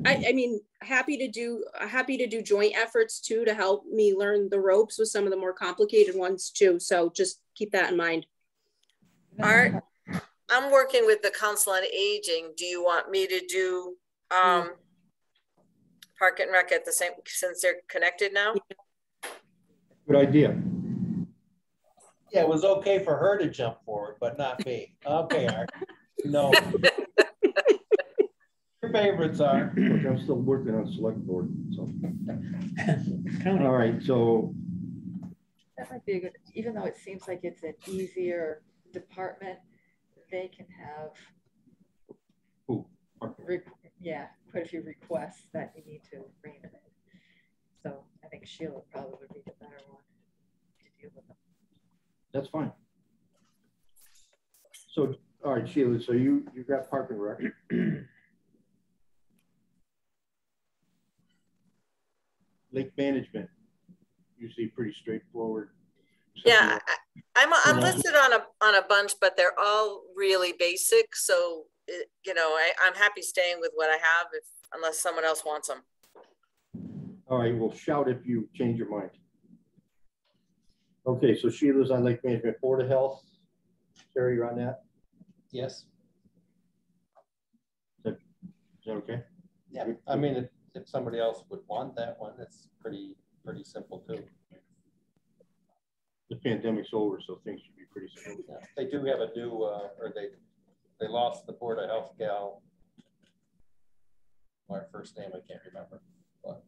I mean, happy to do joint efforts too to help me learn the ropes with some of the more complicated ones too. So just keep that in mind. All right. I'm working with the Council on Aging. Do you want me to do Park and Rec at the same, since they're connected now? Good idea. Yeah, it was okay for her to jump forward, but not me. Okay, Art. No. Your favorites are. Look, I'm still working on select board. So. All right, so. That might be a good, even though it seems like it's an easier department, they can have quite a few requests that you need to rein them in. So I think Sheila probably would be the better one to deal with them. That's fine. So All right, Sheila, so you got Park and Rec. Lake management, usually pretty straightforward. Yeah, I'm listed on a bunch, but they're all really basic. So, you know, I'm happy staying with what I have unless someone else wants them. All right, well, shout if you change your mind. Okay, so Sheila's on Lake Management. Board of Health. Terry, you're on that? Yes. Is that okay? Yeah, I mean, if somebody else would want that one, it's pretty simple too. The pandemic's over, so things should be pretty simple. Yeah, they do have a new, or they lost the Board of Health gal. My first name I can't remember. But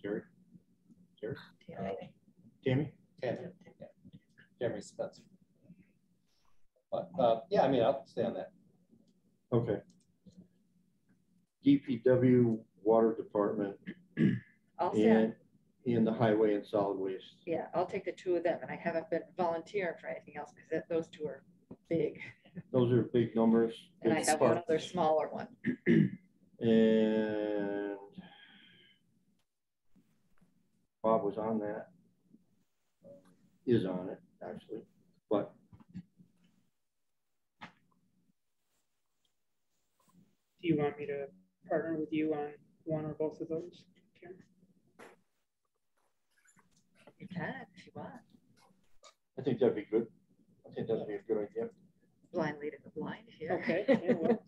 Terry? Tammy? Yeah. Tammy Spencer. But yeah, I mean, I'll stay on that. Okay. DPW, Water Department, and the Highway and Solid Waste. Yeah, I'll take the two of them, and I haven't been volunteering for anything else because those two are big. Those are big numbers. And I have one other smaller one. And Bob was on that. Is on it, actually. But Do you want me to partner with you on one or both of those, Karen? You can if you want. I think that'd be good. I think that'd be a good idea. Blind leading the blind here. Okay. Yeah, well,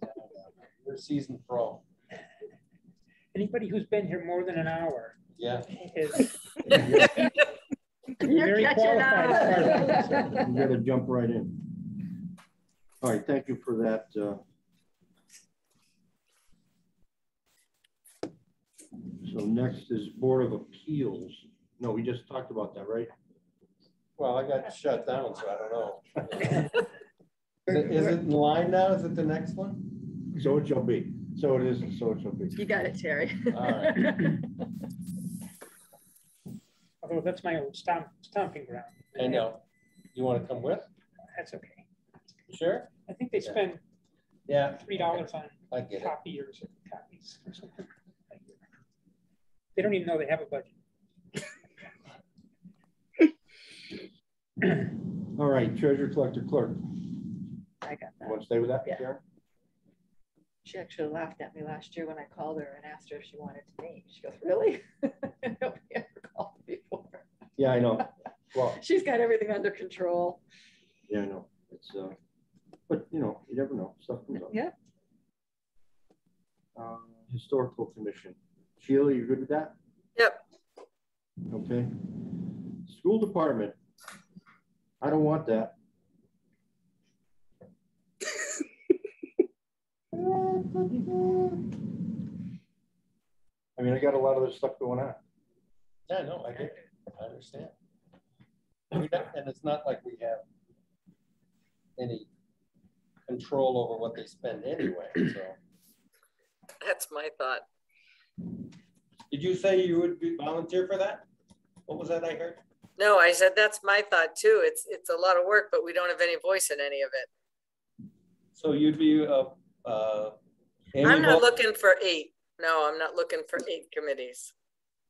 You're a seasoned pro. anybody who's been here more than an hour Yeah. is You're very catching qualified. up. You gotta jump right in. All right, thank you for that. So next is Board of Appeals. No, we just talked about that, right? Well, I got shut down, so I don't know. Is it in line now? Is it the next one? So it shall be. So it is, and so it shall be. You got it, Terry. All right. Although that's my old stomping ground. I know. You want to come with? That's okay. You sure? I think they spend Yeah. $3 on I get it. copies or something. They don't even know they have a budget. All right, treasurer, collector, clerk. I got that. Want to stay with that, Yeah. Karen? She actually laughed at me last year when I called her and asked her if she wanted to meet. She goes, really? Nobody ever called me before. Yeah, I know. Well, She's got everything under control. yeah, I know. It's but you know, you never know. Stuff comes up. Yeah. Historical Commission. Sheila, you good with that? Yep. Okay. School department. I don't want that. I mean, I got a lot of this stuff going on. Yeah, no, I get it. I understand. And it's not like we have any control over what they spend anyway. So That's my thought. did you say you would be volunteer for that? What was that I heard? No, I said that's my thought too. It's a lot of work, but we don't have any voice in any of it. So you'd be I'm not looking for 8. No, I'm not looking for 8 committees.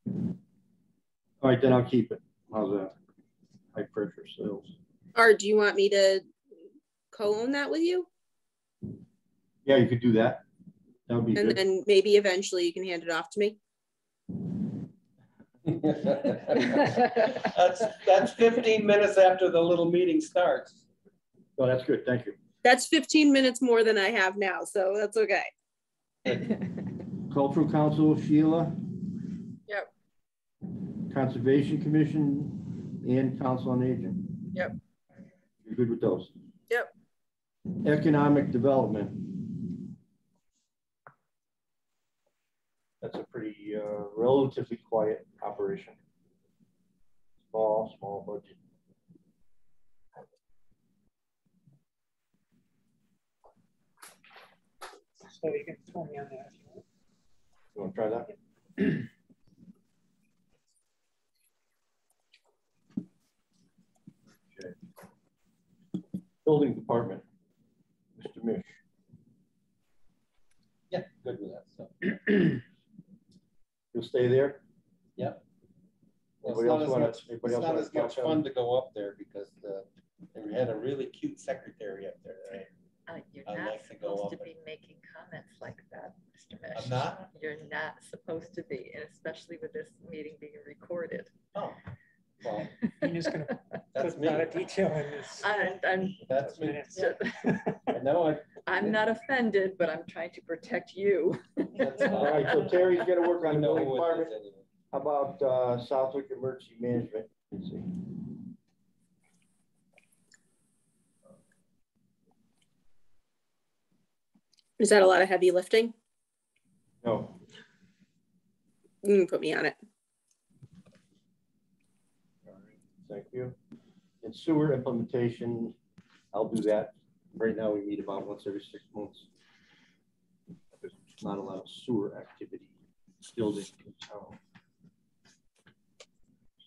All right, then I'll keep it. How's that? High pressure sales. Or do you want me to co-own that with you? Yeah, you could do that. That would be And good. then maybe eventually you can hand it off to me. that's 15 minutes after the little meeting starts. Oh, that's good. Thank you. That's 15 minutes more than I have now, so that's okay. Cultural Council, Sheila. Yep. Conservation Commission and Council on Aging. Yep. You're good with those? Yep. Economic Development. That's a pretty relatively quiet operation. Small budget. So you can throw me on that if you want. You want to try that? Okay. Building Department. Mr. Mish. Yeah, good with that stuff. You'll stay there? Yep. Well, Anybody it's else not, wanna- as, much, anybody it's else not wanna as much talk fun on- to go up there because we had a really cute secretary up there, right? You're I not like to go supposed to up be making comments like that, Mr. Mish. I'm not? You're not supposed to be, and especially with this meeting being recorded. Oh, well, I'm just gonna that's put me. a lot of detail in this. That's me. minutes. I know I'm not offended, but I'm trying to protect you. That's All right, so Terry's got to work I on the know building who it department. is anyway. How about Southwick Emergency Management? Let's see. Is that a lot of heavy lifting? No. You can put me on it. All right, thank you. And sewer implementation, I'll do that. Right now, we meet about once every 6 months. There's not a lot of sewer activity still in town.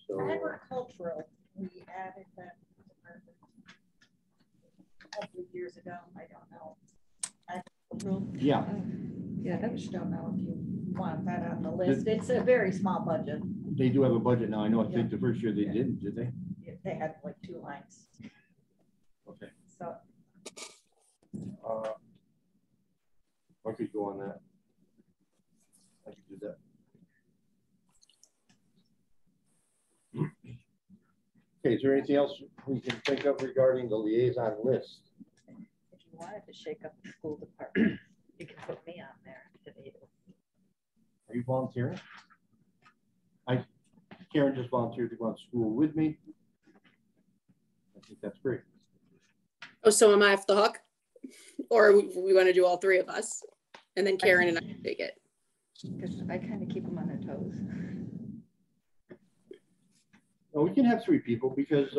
So, Agricultural, we added that department a couple of years ago, I don't know. Agricultural, yeah, Yeah, I just don't know if you want that on the list. It's a very small budget. they do have a budget now. I know, I think the first year they didn't, did they? They had like 2 lines, Okay. so. I could go on that. I could do that. Okay, is there anything else we can think of regarding the liaison list? if you wanted to shake up the school department, you can put me on there if you need it. Are you volunteering? Karen just volunteered to go to school with me. I think that's great. Oh, so am I off the hook? Or we want to do all 3 of us? And then Karen and I can take it. Because I kind of keep them on their toes. Well, we can have 3 people because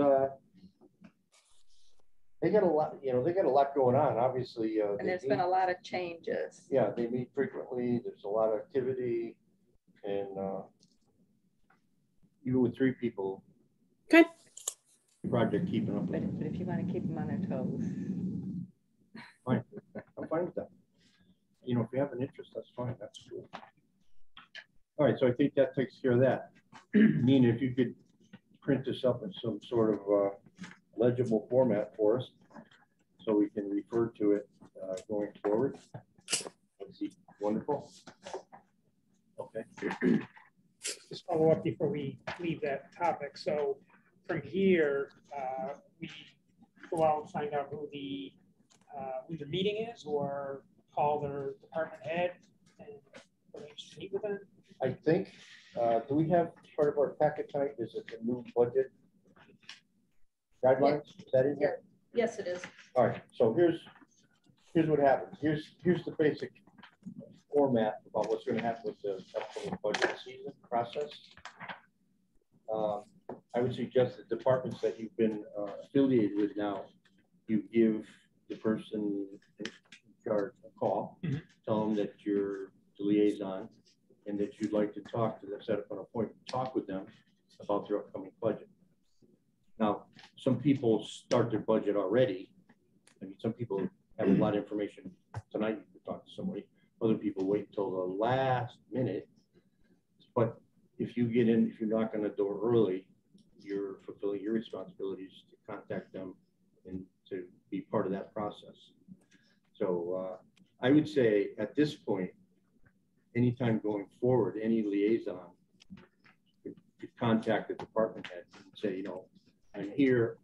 they got a lot, they got a lot going on, obviously. And there's been a lot of changes. Yeah, they meet frequently. There's a lot of activity, and even with 3 people, Okay. project keeping up. But if you want to keep them on their toes. Fine, I'm fine with that. If you have an interest, that's fine. That's cool. All right, so I think that takes care of that. Nina, if you could print this up in some sort of legible format for us, so we can refer to it going forward. Let's see. Wonderful. Okay. Just follow up before we leave that topic. So from here, we go out and find out who the meeting is, or call their department head and arrange to meet with them. I think, do we have part of our packet tonight? Is it the new budget guidelines? Is that in here? Yes, it is. All right, so here's what happens. Here's the basic format about what's going to happen with the upcoming budget season process. I would suggest the departments that you've been affiliated with now, you give the person in charge a call, tell them that you're the liaison and that you'd like to talk to them, set up an appointment, talk with them about their upcoming budget. Now, some people start their budget already. I mean, some people have a lot of information tonight. You can talk to somebody. Other people wait until the last minute. But if you get in, if you knock on the door early, you're fulfilling your responsibilities to contact them and to be part of that process. So I would say at this point, anytime going forward, any liaison could contact the department head and say, I'm here,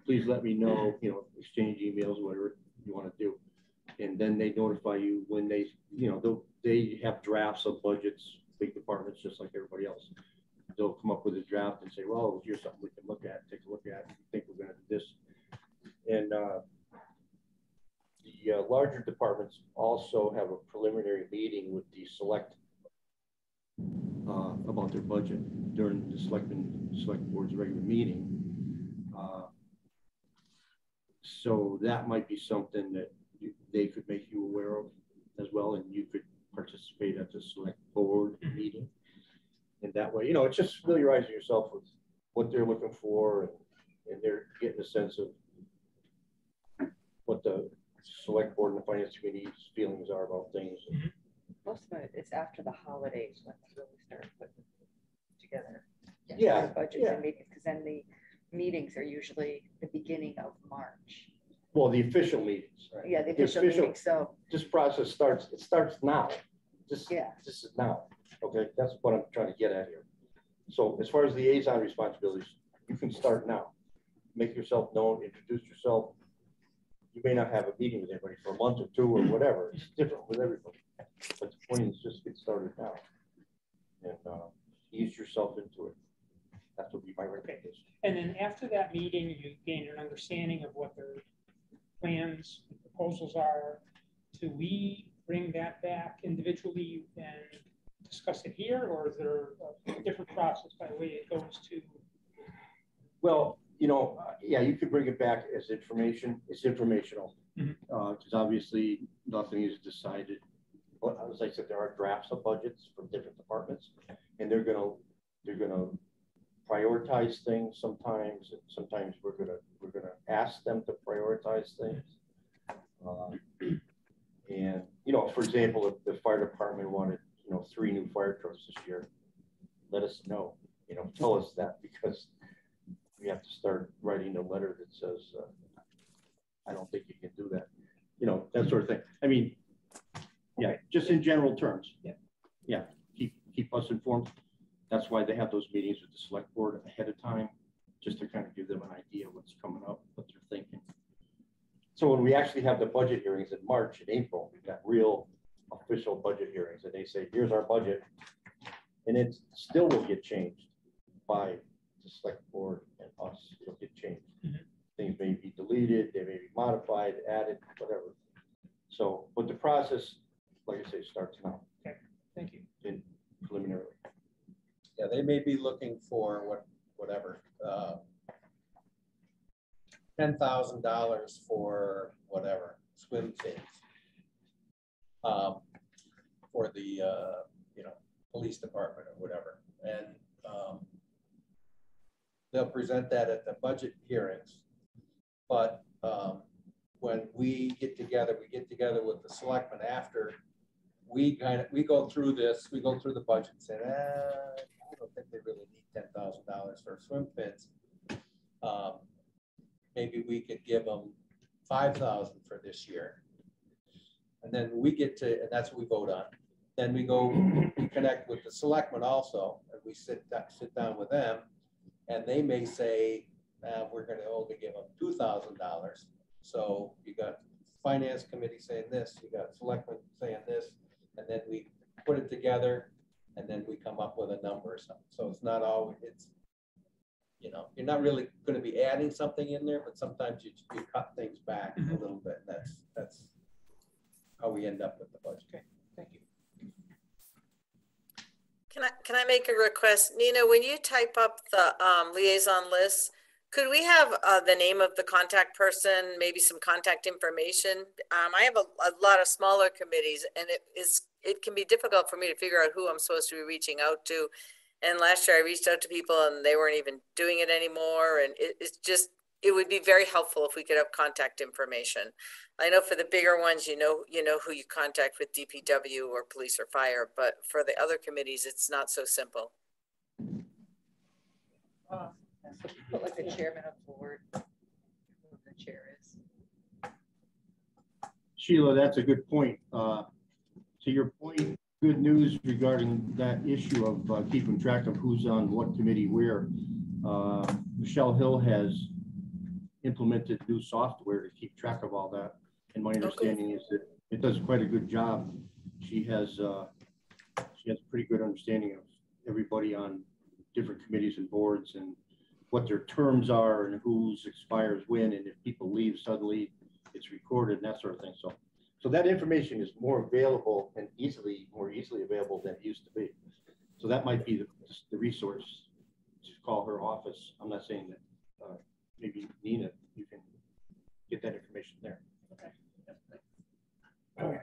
please let me know, exchange emails, whatever you want to do. And then they notify you when they, they have drafts of budgets, big departments, just like everybody else. They'll come up with a draft and say, well, here's something we can look at, take a look at. We think we're going to do this. And the larger departments also have a preliminary meeting with the select about their budget during the select board's regular meeting. So that might be something that they could make you aware of as well, and you could participate at the select board meeting. And that way, it's just familiarizing yourself with what they're looking for, and they're getting a sense of what the select board and the finance committee's feelings are about things. Most of it is after the holidays when we really start putting together Yeah, budgets yeah. and meetings, because then the meetings are usually the beginning of March. Well, the official meetings, right? Yeah, the official meeting, so, This process starts, it starts now. This is now, okay? That's what I'm trying to get at here. So as far as liaison responsibilities, you can start now. Make yourself known, introduce yourself. You may not have a meeting with anybody for a month or two or whatever. It's different with everybody. But the point is just get started now and ease yourself into it. That would be my recommendation. And then after that meeting, you gain an understanding of what their plans, proposals are. Do we bring that back individually and discuss it here, or is there a different process by the way it goes to? Well, you know, yeah, you could bring it back as information. It's informational because obviously nothing is decided. But as I said, there are drafts of budgets from different departments, and they're gonna prioritize things sometimes, and sometimes we're gonna ask them to prioritize things. And you know, for example, if the fire department wanted 3 new fire trucks this year, let us know. You know, tell us that, because we have to start writing a letter that says, I don't think you can do that. You know, that sort of thing. I mean, yeah, just in general terms. Yeah, keep us informed. That's why they have those meetings with the select board ahead of time, just to kind of give them an idea of what's coming up, what they're thinking. So when we actually have the budget hearings in March and April, we've got real official budget hearings, and they say, here's our budget. And it still will get changed by the select board and us. It'll get changed. Things may be deleted, they may be modified, added, whatever. So, but the process, like I say, starts now. Okay, thank you. In preliminary. Yeah, they may be looking for whatever, $10,000 for whatever, swim fins. For the, police department or whatever. And they'll present that at the budget hearings. But when we get together with the selectmen after, we go through this, we go through the budget and say, I don't think they really need $10,000 for swim fins. Maybe we could give them $5,000 for this year. And then we get to, and that's what we vote on. Then we go, we connect with the selectmen also, and we sit down with them, and they may say, we're going to only give them $2,000. So you got finance committee saying this, you got selectmen saying this, and then we put it together, and then we come up with a number or something. So it's not always, you're not really going to be adding something in there, but sometimes you cut things back a little bit. And that's how we end up with the budget. Okay, thank you. Can I make a request? Nina, when you type up the liaison list, could we have the name of the contact person, maybe some contact information? I have a lot of smaller committees, and it can be difficult for me to figure out who I'm supposed to be reaching out to. And last year I reached out to people and they weren't even doing it anymore. And it would be very helpful if we could have contact information. I know for the bigger ones, you know who you contact with DPW or police or fire, but for the other committees, it's not so simple. So put like the chairman of the board, who the chair is. Sheila, that's a good point. To your point, good news regarding that issue of keeping track of who's on what committee where. Michelle Hill has implemented new software to keep track of all that. And my understanding is that it does quite a good job. She has a pretty good understanding of everybody on different committees and boards and what their terms are and whose expires when, and if people leave suddenly, it's recorded and that sort of thing. So that information is more available and more easily available than it used to be. So that might be the resource to call her office. I'm not saying that maybe Nina, you can get that information there. Okay. All right.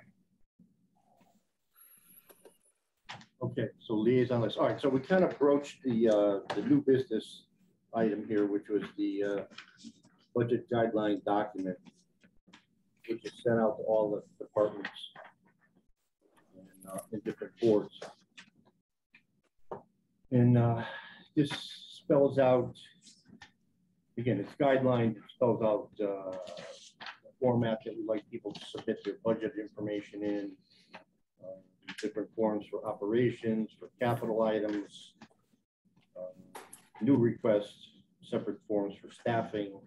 Okay, so liaison list. All right, so we kind of broached the new business item here, which was the budget guideline document. which is sent out to all the departments and different boards. And this spells out, again, it's guidelines. It spells out the format that we like people to submit their budget information in, different forms for operations, for capital items, new requests, separate forms for staffing,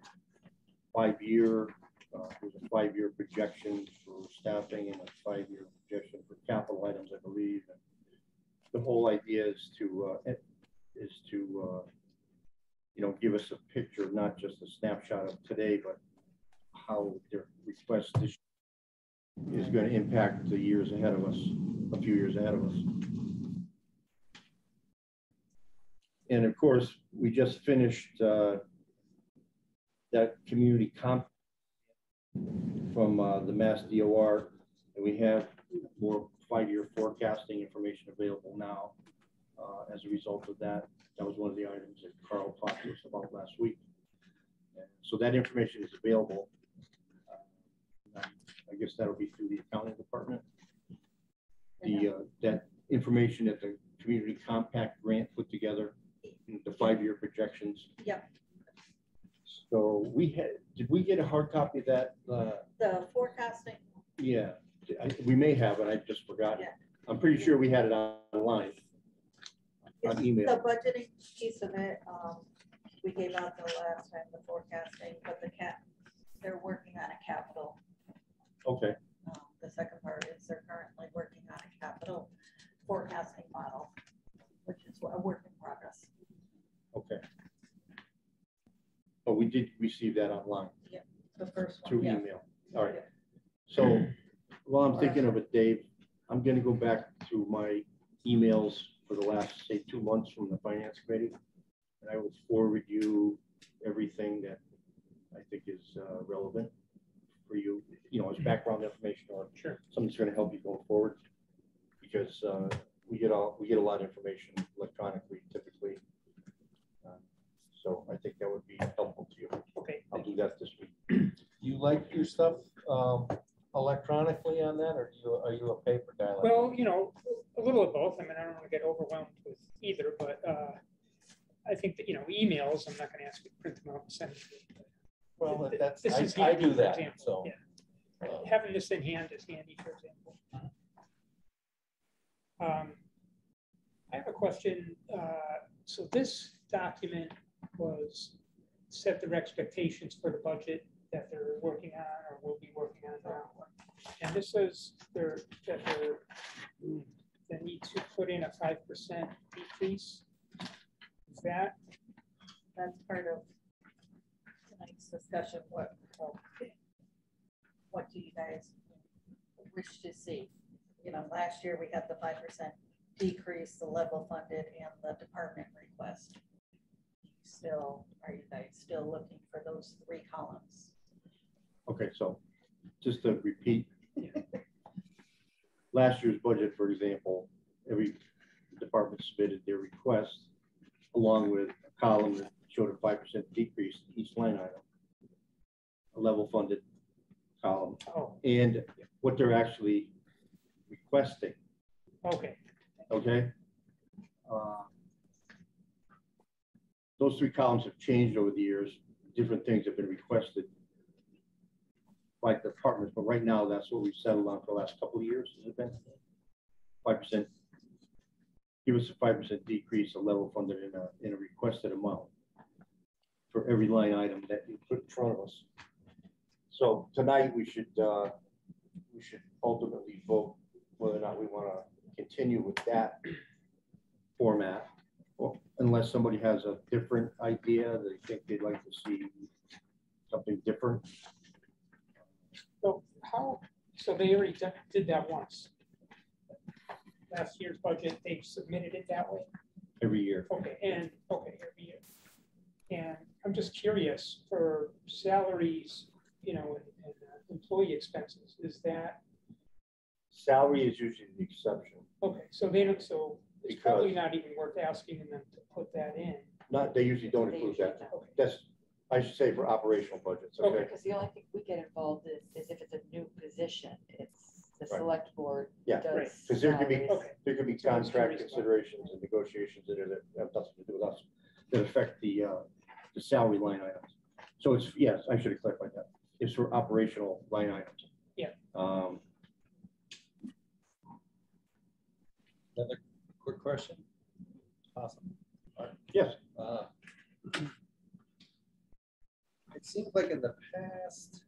5-year, there's a 5-year projection for staffing and a 5-year projection for capital items, I believe. And the whole idea is to you know, give us a picture, not just a snapshot of today, but how their request this is going to impact the years ahead of us, a few years ahead of us. And of course, we just finished that community comp from the Mass DOR, and we have more 5-year forecasting information available now as a result of that. That was one of the items that Carl talked to us about last week. And so that information is available. I guess that'll be through the accounting department. That information that the community compact grant put together, the 5-year projections. Yep. So did we get a hard copy of that? The forecasting. Yeah, we may have, and I just forgot. Yeah. I'm pretty sure we had it online. On email. The budgeting piece of it, we gave out the last time, the forecasting, but they're working on a capital. Okay. The second part is they're currently working on a capital forecasting model, which is a work in progress. Okay. But we did receive that online. Yeah, the first one. Through email. All right. So while I'm thinking of it, Dave, I'm going to go back to my emails for the last, say, 2 months from the Finance Committee, and I will forward you everything that I think is relevant for you, you know, as background information or something that's going to help you going forward, because we get a lot of information electronically typically. So I think that would be helpful to you. Okay. I'll do that this week. You like your stuff electronically on that, or are you a paper guy? Well, you know, a little of both. I mean, I don't want to get overwhelmed with either, but I think that, you know, emails, I'm not going to ask you to print them out and send them to you. Well, I do that. So yeah. Having this in hand is handy, for example. I have a question. So this document set their expectations for the budget that they're working on or will be working on now. And this says they need to put in a 5% decrease. Is that's part of tonight's discussion? What do you guys wish to see? You know, last year we had the 5% decrease, the level funded, and the department request. Are you guys still looking for those 3 columns? Okay, so just to repeat, last year's budget, for example, every department submitted their request along with a column that showed a 5% decrease in each line item, a level funded column, and what they're actually requesting. Okay. Okay. Those 3 columns have changed over the years. Different things have been requested by departments, but right now that's what we've settled on for the last couple of years. Has it been 5%? Give us a 5% decrease, a level funded in a requested amount for every line item that you put in front of us. So tonight we should ultimately vote whether or not we want to continue with that format, or unless somebody has a different idea, they think they'd like to see something different. So they already did that once. Last year's budget, they submitted it that way? Every year. Okay, every year. And I'm just curious, for salaries, you know, and employee expenses, is that? Salary is usually the exception. Okay, so it's probably not even worth asking them to put that in. They usually don't include that. Okay. That's, I should say, for operational budgets. Okay. Because the only thing we get involved is if it's a new position. It's the Right. select board. Yeah, does because there could be, salaries. there could be So it's contract very considerations and negotiations that have nothing to do with us that affect the salary line items. So it's, yes, I should have clarified that. It's for operational line items. Yeah. Another quick question? Awesome. Yes. It seems like in the past,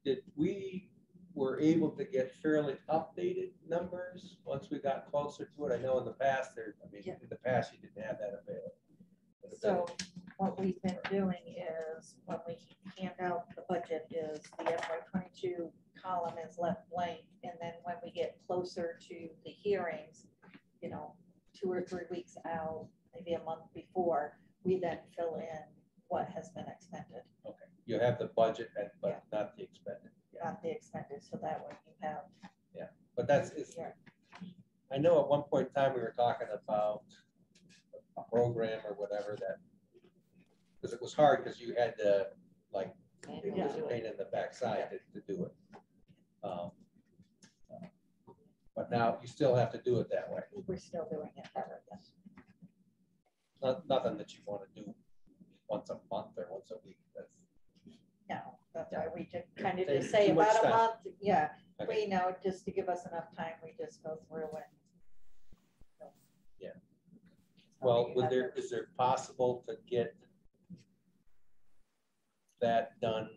that we were able to get fairly updated numbers once we got closer to it. I know in the past, in the past, you didn't have that available. So what we've been doing is when we hand out the budget is the FY22 column is left blank. And then when we get closer to the hearings, 2 or 3 weeks out, maybe a month before, we then fill in what has been expended. Okay, you have the budget, but not the expended. Not the expended, so that way you have. Yeah, but that's, I know at one point in time we were talking about a program or whatever that, because it was hard because you had to, like, it was a pain in the backside to do it. But now you still have to do it that way. We're still doing it that way, yes. Nothing that you want to do once a month or once a week. No, that's why we just kind of Take just say too much about a time. month. Yeah, Okay. we know, just to give us enough time, we just go through and. Yeah. Well, is there possible to get that done?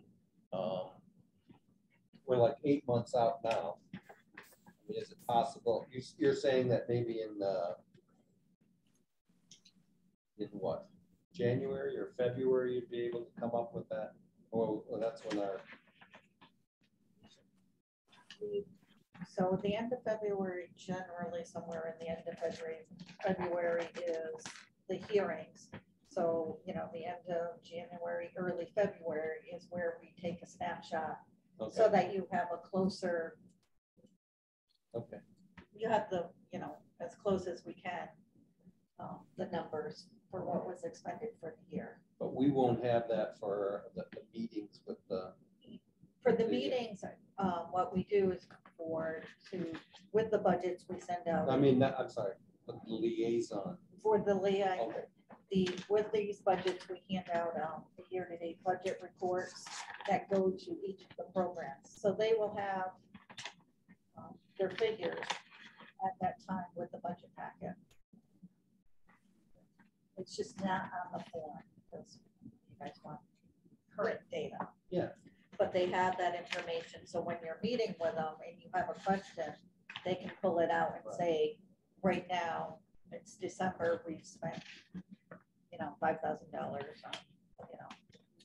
We're like 8 months out now. I mean, is it possible? You're saying that maybe in what, January or February, you'd be able to come up with that? Well, that's when our. So the end of February, generally somewhere in the end of February is the hearings. So, the end of January, early February is where we take a snapshot. Okay. So that you have a closer. Okay. You have the, as close as we can, the numbers for what was expended for the year. But we won't have that for the meetings with the. For the meetings, what we do is with the budgets, we send out. I mean, I'm sorry, the liaison. For the liaison, Okay. with these budgets, we hand out the year-to-date budget reports that go to each of the programs. So they will have their figures at that time with the budget packet. It's just not on the form because you guys want current data. Yeah. But they have that information. So when you're meeting with them and you have a question, they can pull it out and say, right now, it's December, we've spent, $5,000 on,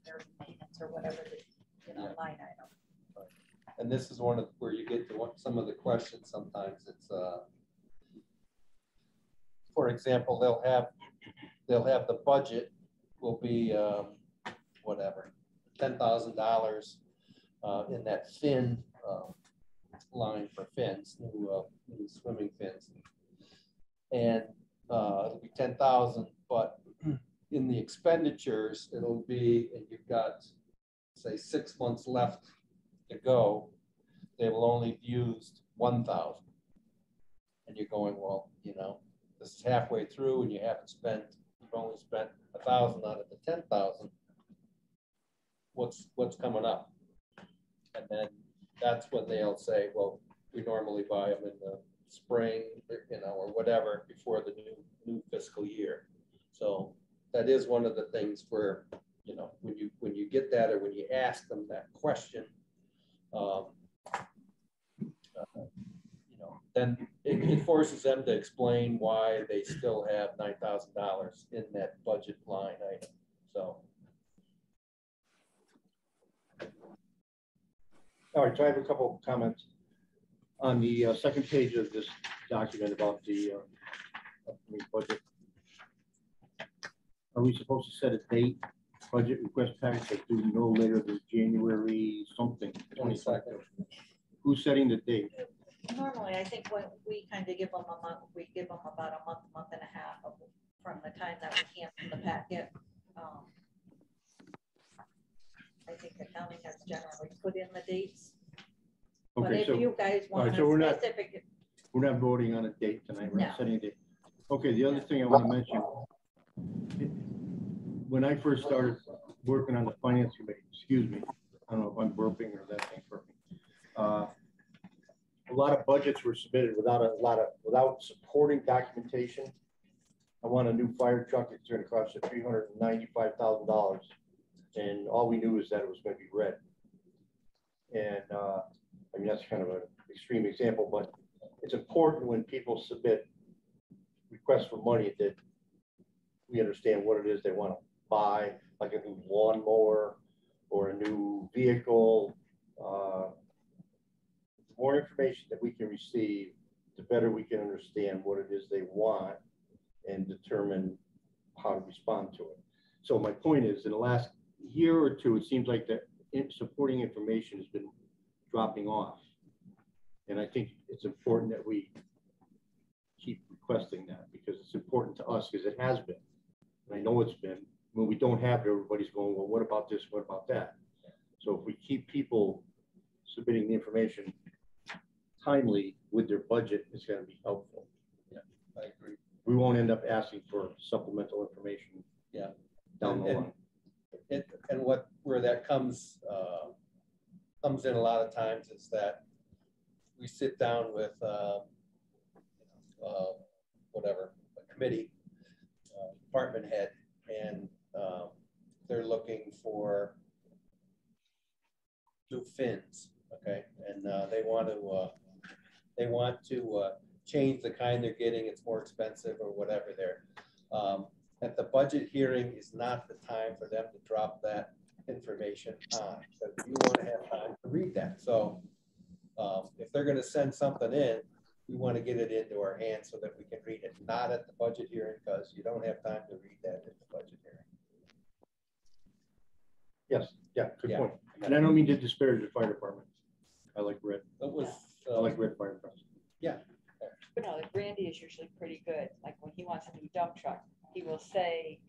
their maintenance or whatever the, line item. And this is one of where you get to some of the questions. Sometimes it's, for example, they'll have the budget will be whatever, $10,000 in that fin line for fins, new swimming fins, and it'll be 10,000. But in the expenditures, it'll be, and you've got say 6 months left to go, they will only used 1,000. And you're going, well, this is halfway through and you've only spent 1,000 out of the 10,000. What's coming up? And then that's when they'll say, well, we normally buy them in the spring, or whatever before the new fiscal year. So that is one of the things where, when you get that, or when you ask them that question, then it forces them to explain why they still have $9,000 in that budget line item. So. All right, so I have a couple of comments on the second page of this document about the upcoming budget. Are we supposed to set a date, budget request package that due no later than January something, 22nd? Who's setting the date? Normally, I think when we kind of give them a month, we give them about a month and a half from the time that we hand them the packet. I think accounting has generally put in the dates But Okay, if so you guys all want right, so we're a not- specific, we're not voting on a date tonight, we're not No. setting a date. Okay, the other thing I want to mention, when I first started working on the finance committee, excuse me, I don't know if I'm burping or that thing's burping. A lot of budgets were submitted without supporting documentation. I want a new fire truck, it's gonna cost you $395,000. And all we knew is that it was gonna be red. And I mean, that's kind of an extreme example, but it's important when people submit requests for money that we understand what it is they want to buy, like a new lawnmower or a new vehicle. The more information that we can receive, the better we can understand what it is they want and determine how to respond to it. So my point is, in the last year or two, it seems like the supporting information has been dropping off. And I think it's important that we keep requesting that because it's important to us because it has been. And I know it's been. When we don't have it, everybody's going, well, what about this? What about that? So if we keep people submitting the information timely with their budget, it's going to be helpful. Yeah, I agree. We won't end up asking for supplemental information. Yeah. Down the line. And where that comes in a lot of times is that we sit down with whatever, a committee, department head, and they're looking for new fins, okay, and they want to change the kind they're getting. It's more expensive or whatever. There, at the budget hearing is not the time for them to drop that information on, but you want to have time to read that. So if they're going to send something in, we want to get it into our hands so that we can read it, not at the budget hearing, because you don't have time to read that at the budget hearing. Yes, yeah, good Yeah. point. And I don't mean to disparage the fire department. I like red. It was, I like red fire trucks. yeah. But no, like Randy is usually pretty good. Like when he wants a new dump truck, he will say,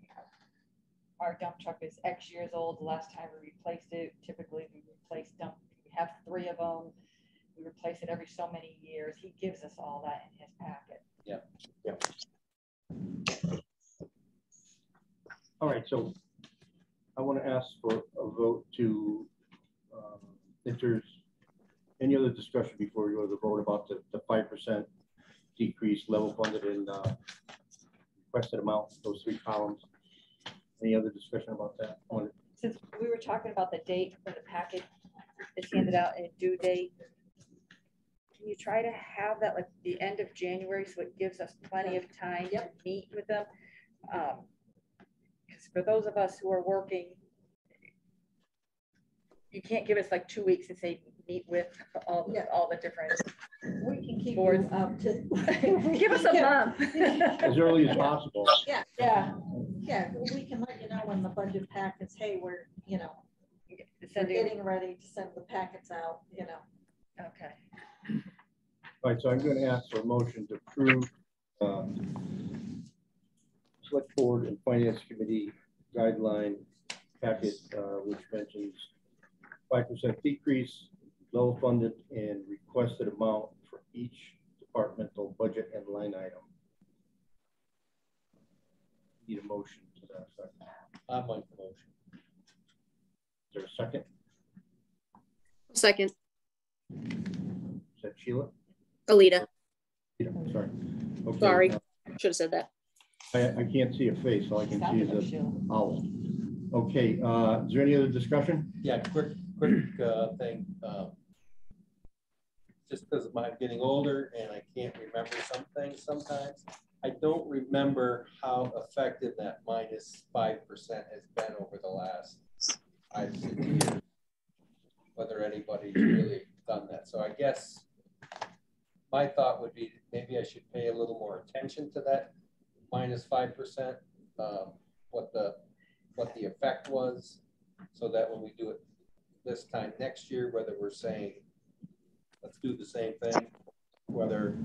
our dump truck is X years old. The last time we replaced it, typically we replace dump, we have 3 of them. We replace it every so many years. He gives us all that in his packet. Yeah. Yeah. All right, so I want to ask for a vote to, if there's any other discussion before we go to the vote about the 5% decrease level funded and requested amount, those 3 columns. Any other discussion about that? Since we were talking about the date for the packet that's handed out and due date, can you try to have that like the end of January so it gives us plenty of time to meet with them? Because for those of us who are working, you can't give us like 2 weeks and say meet with all the different we can keep boards. you up to. Give us a month. As early as possible. Yeah, we can let you know when the budget packets, hey, we're getting ready to send the packets out, Okay. All right, so I'm going to ask for a motion to approve Select Board and Finance Committee guideline packet, which mentions 5% decrease, level funded, and requested amount for each departmental budget and line item. Need a motion to that effect. I like the motion. Is there a second? Second. Is that Sheila? Alita. Yeah, sorry. Okay, Sorry. Should have said that. I can't see a face. All I can see is an owl. Okay, is there any other discussion? Yeah, quick thing. Just because I'm getting older and I can't remember some things sometimes, I don't remember how effective that minus 5% has been over the last 5-6 years, whether anybody's really done that. So I guess my thought would be maybe I should pay a little more attention to that minus 5%, what the effect was, so that when we do it this time next year, whether we're saying, let's do the same thing, whether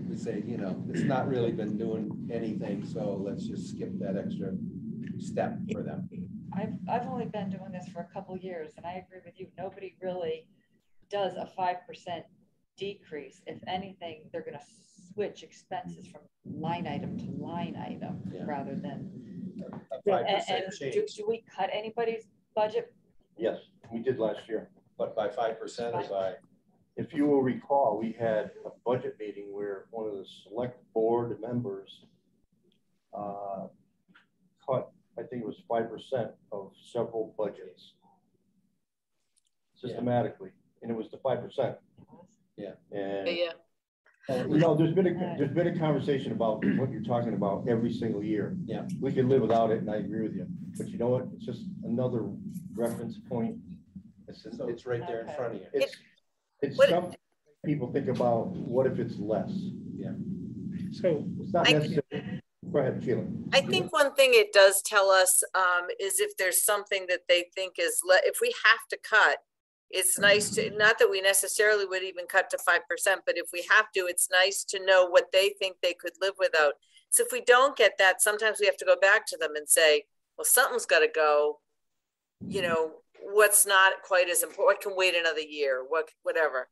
we say, it's not really been doing anything, so let's just skip that extra step for them. I've only been doing this for a couple years, and I agree with you. Nobody really does a 5% decrease. If anything, they're gonna switch expenses from line item to line item rather than. A 5% And change, do we cut anybody's budget? Yes, we did last year. but by 5% or by, If you will recall, we had a budget meeting where one of the select board members cut, I think it was 5% of several budgets systematically, and it was the 5%. Yeah. And Yeah. you know, there's been a conversation about what you're talking about every single year. Yeah. We could live without it, and I agree with you. But you know what? It's just another reference point. so it's right there in front of you. It's What- stuff people think about. What if it's less? So It's not necessary. Go ahead, Sheila. I think one thing it does tell us is if there's something that they think is, if we have to cut, it's nice to, not that we necessarily would even cut to 5%, but if we have to, it's nice to know what they think they could live without. So if we don't get that, sometimes we have to go back to them and say, well, something's got to go, you know, what's not quite as important, what can wait another year, whatever.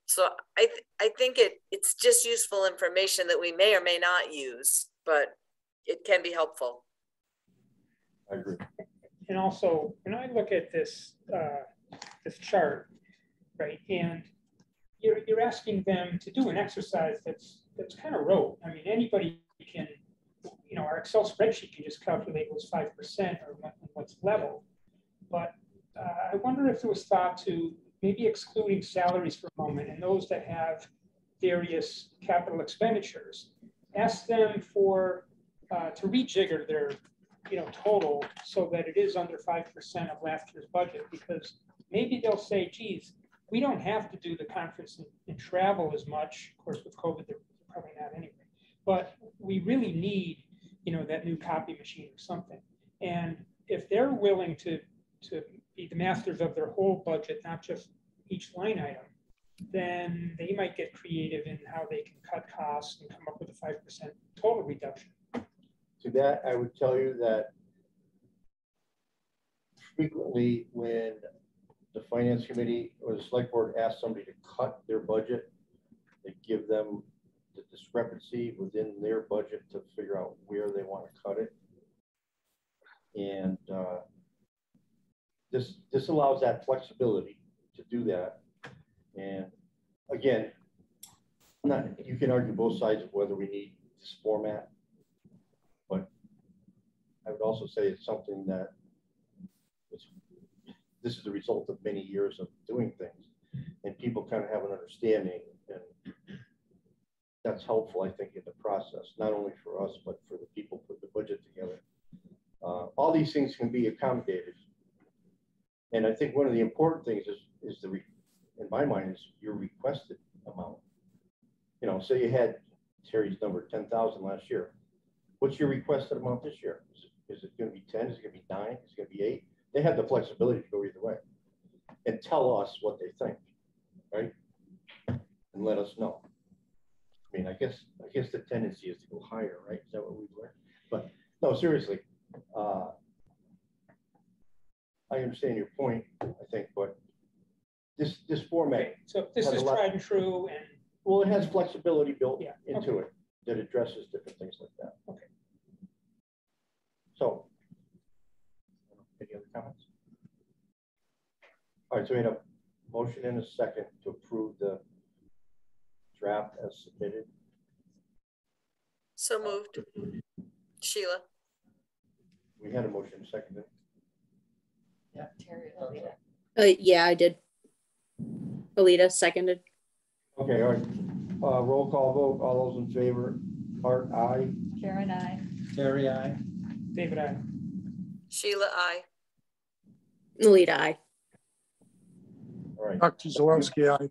So I think it's just useful information that we may or may not use, but it can be helpful. I agree. and also, when I look at this, this chart, right, and you're asking them to do an exercise that's kind of rote. I mean, anybody can, you know, our Excel spreadsheet can just calculate what's 5% or what's level. But I wonder if there was thought to maybe excluding salaries for a moment and those that have various capital expenditures, ask them for to rejigger their, you know, total so that it is under 5% of last year's budget, because maybe they'll say, geez, we don't have to do the conference and travel as much. Of course, with COVID, they're probably not anyway, but we really need, you know, that new copy machine or something. And if they're willing to be the masters of their whole budget, not just each line item, then they might get creative in how they can cut costs and come up with a 5% total reduction. To that, I would tell you that frequently when the finance committee or the select board asks somebody to cut their budget, they give them the discrepancy within their budget to figure out where they want to cut it. And this allows that flexibility to do that. And again, you can argue both sides of whether we need this format, but I would also say it's something that this is the result of many years of doing things, and people kind of have an understanding, and that's helpful, I think, in the process, not only for us, but for the people who put the budget together. All these things can be accommodated. And I think one of the important things is in my mind, is your requested amount. You know, say you had Terry's number 10,000 last year. What's your requested amount this year? Is it going to be 10? Is it going to be 9? Is it going to be 8? They have the flexibility to go either way and tell us what they think, right? And let us know. I mean, I guess the tendency is to go higher, right? Is that what we've learned? But no, seriously, I understand your point, I think, but this format. Okay, so this is tried and true, and well, it has flexibility built into okay. it that addresses different things like that. Okay. So, any other comments? All right, so we had a motion and a second to approve the draft as submitted. So moved. Sheila. We had a motion and a second. Yeah, Terry, Alita. Yeah, I did. Alita seconded. Okay, all right. Roll call vote. All those in favor? Art, aye. Karen, I. Terry, aye. David, I. Sheila, I. Alita, aye. All right. Dr. Zalewski, aye.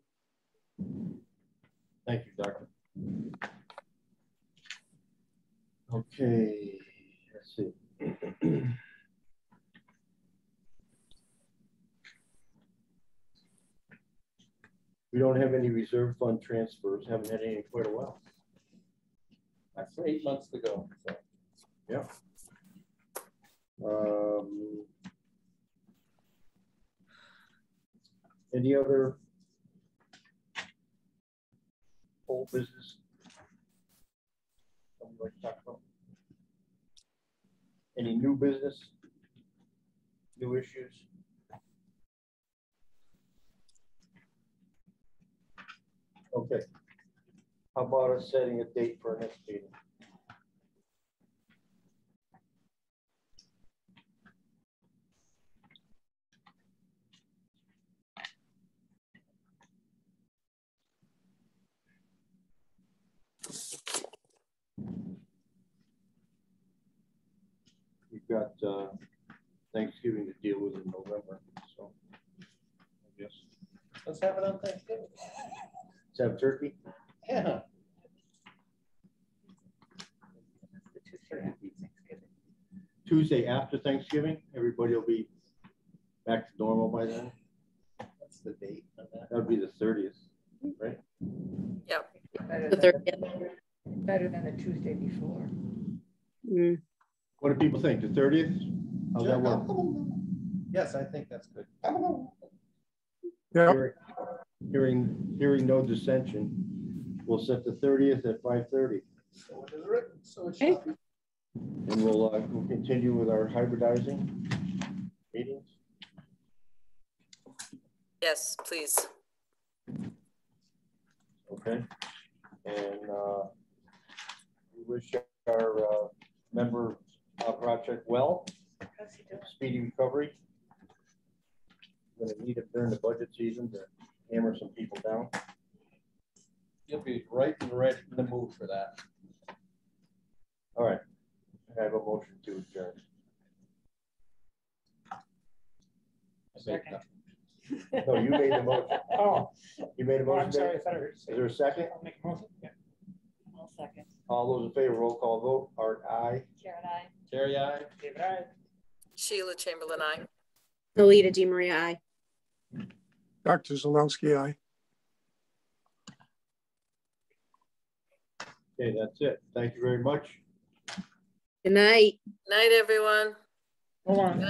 Thank you, Doctor. Okay, let's see. We don't have any reserve fund transfers. Haven't had any in quite a while. That's 8 months to go. So. Yeah. Any other old business? Something like to talk about? Any new business? New issues? Okay. How about us setting a date for our next meeting? We've got Thanksgiving to deal with in November, so I guess. Let's have it on Thanksgiving. Let's have turkey. Yeah. Tuesday after Thanksgiving, everybody will be back to normal by then. What's the date on that? That would be the 30th, right? Yep. The 30th. Better than the Tuesday before. Mm. What do people think? The 30th? How's that work? Yes, I think that's good. Yeah, Hearing no dissension, we'll set the 30th at 5:30. So it is written, so it Okay. shall be. And we'll continue with our hybridizing meetings. Yes, please. Okay. And we wish our member project well, speedy recovery. We're going to need it during the budget season to hammer some people down. You'll be right and ready in the mood for that. All right. I have a motion to adjourn. Second. No, you made the motion. Oh, You made a oh, motion. I'm sorry, I Dave? thought I heard you Is say. there a second? I'll make a motion, yeah. I'll second. All those in favor, roll call vote. Art, aye. Karen, I. Terry, I. David, I. Sheila Chamberlain, I. Lolita Di Maria, aye. Dr. Zalewski, aye. Okay, that's it. Thank you very much. Good night. Night, everyone. Hold on. Good night.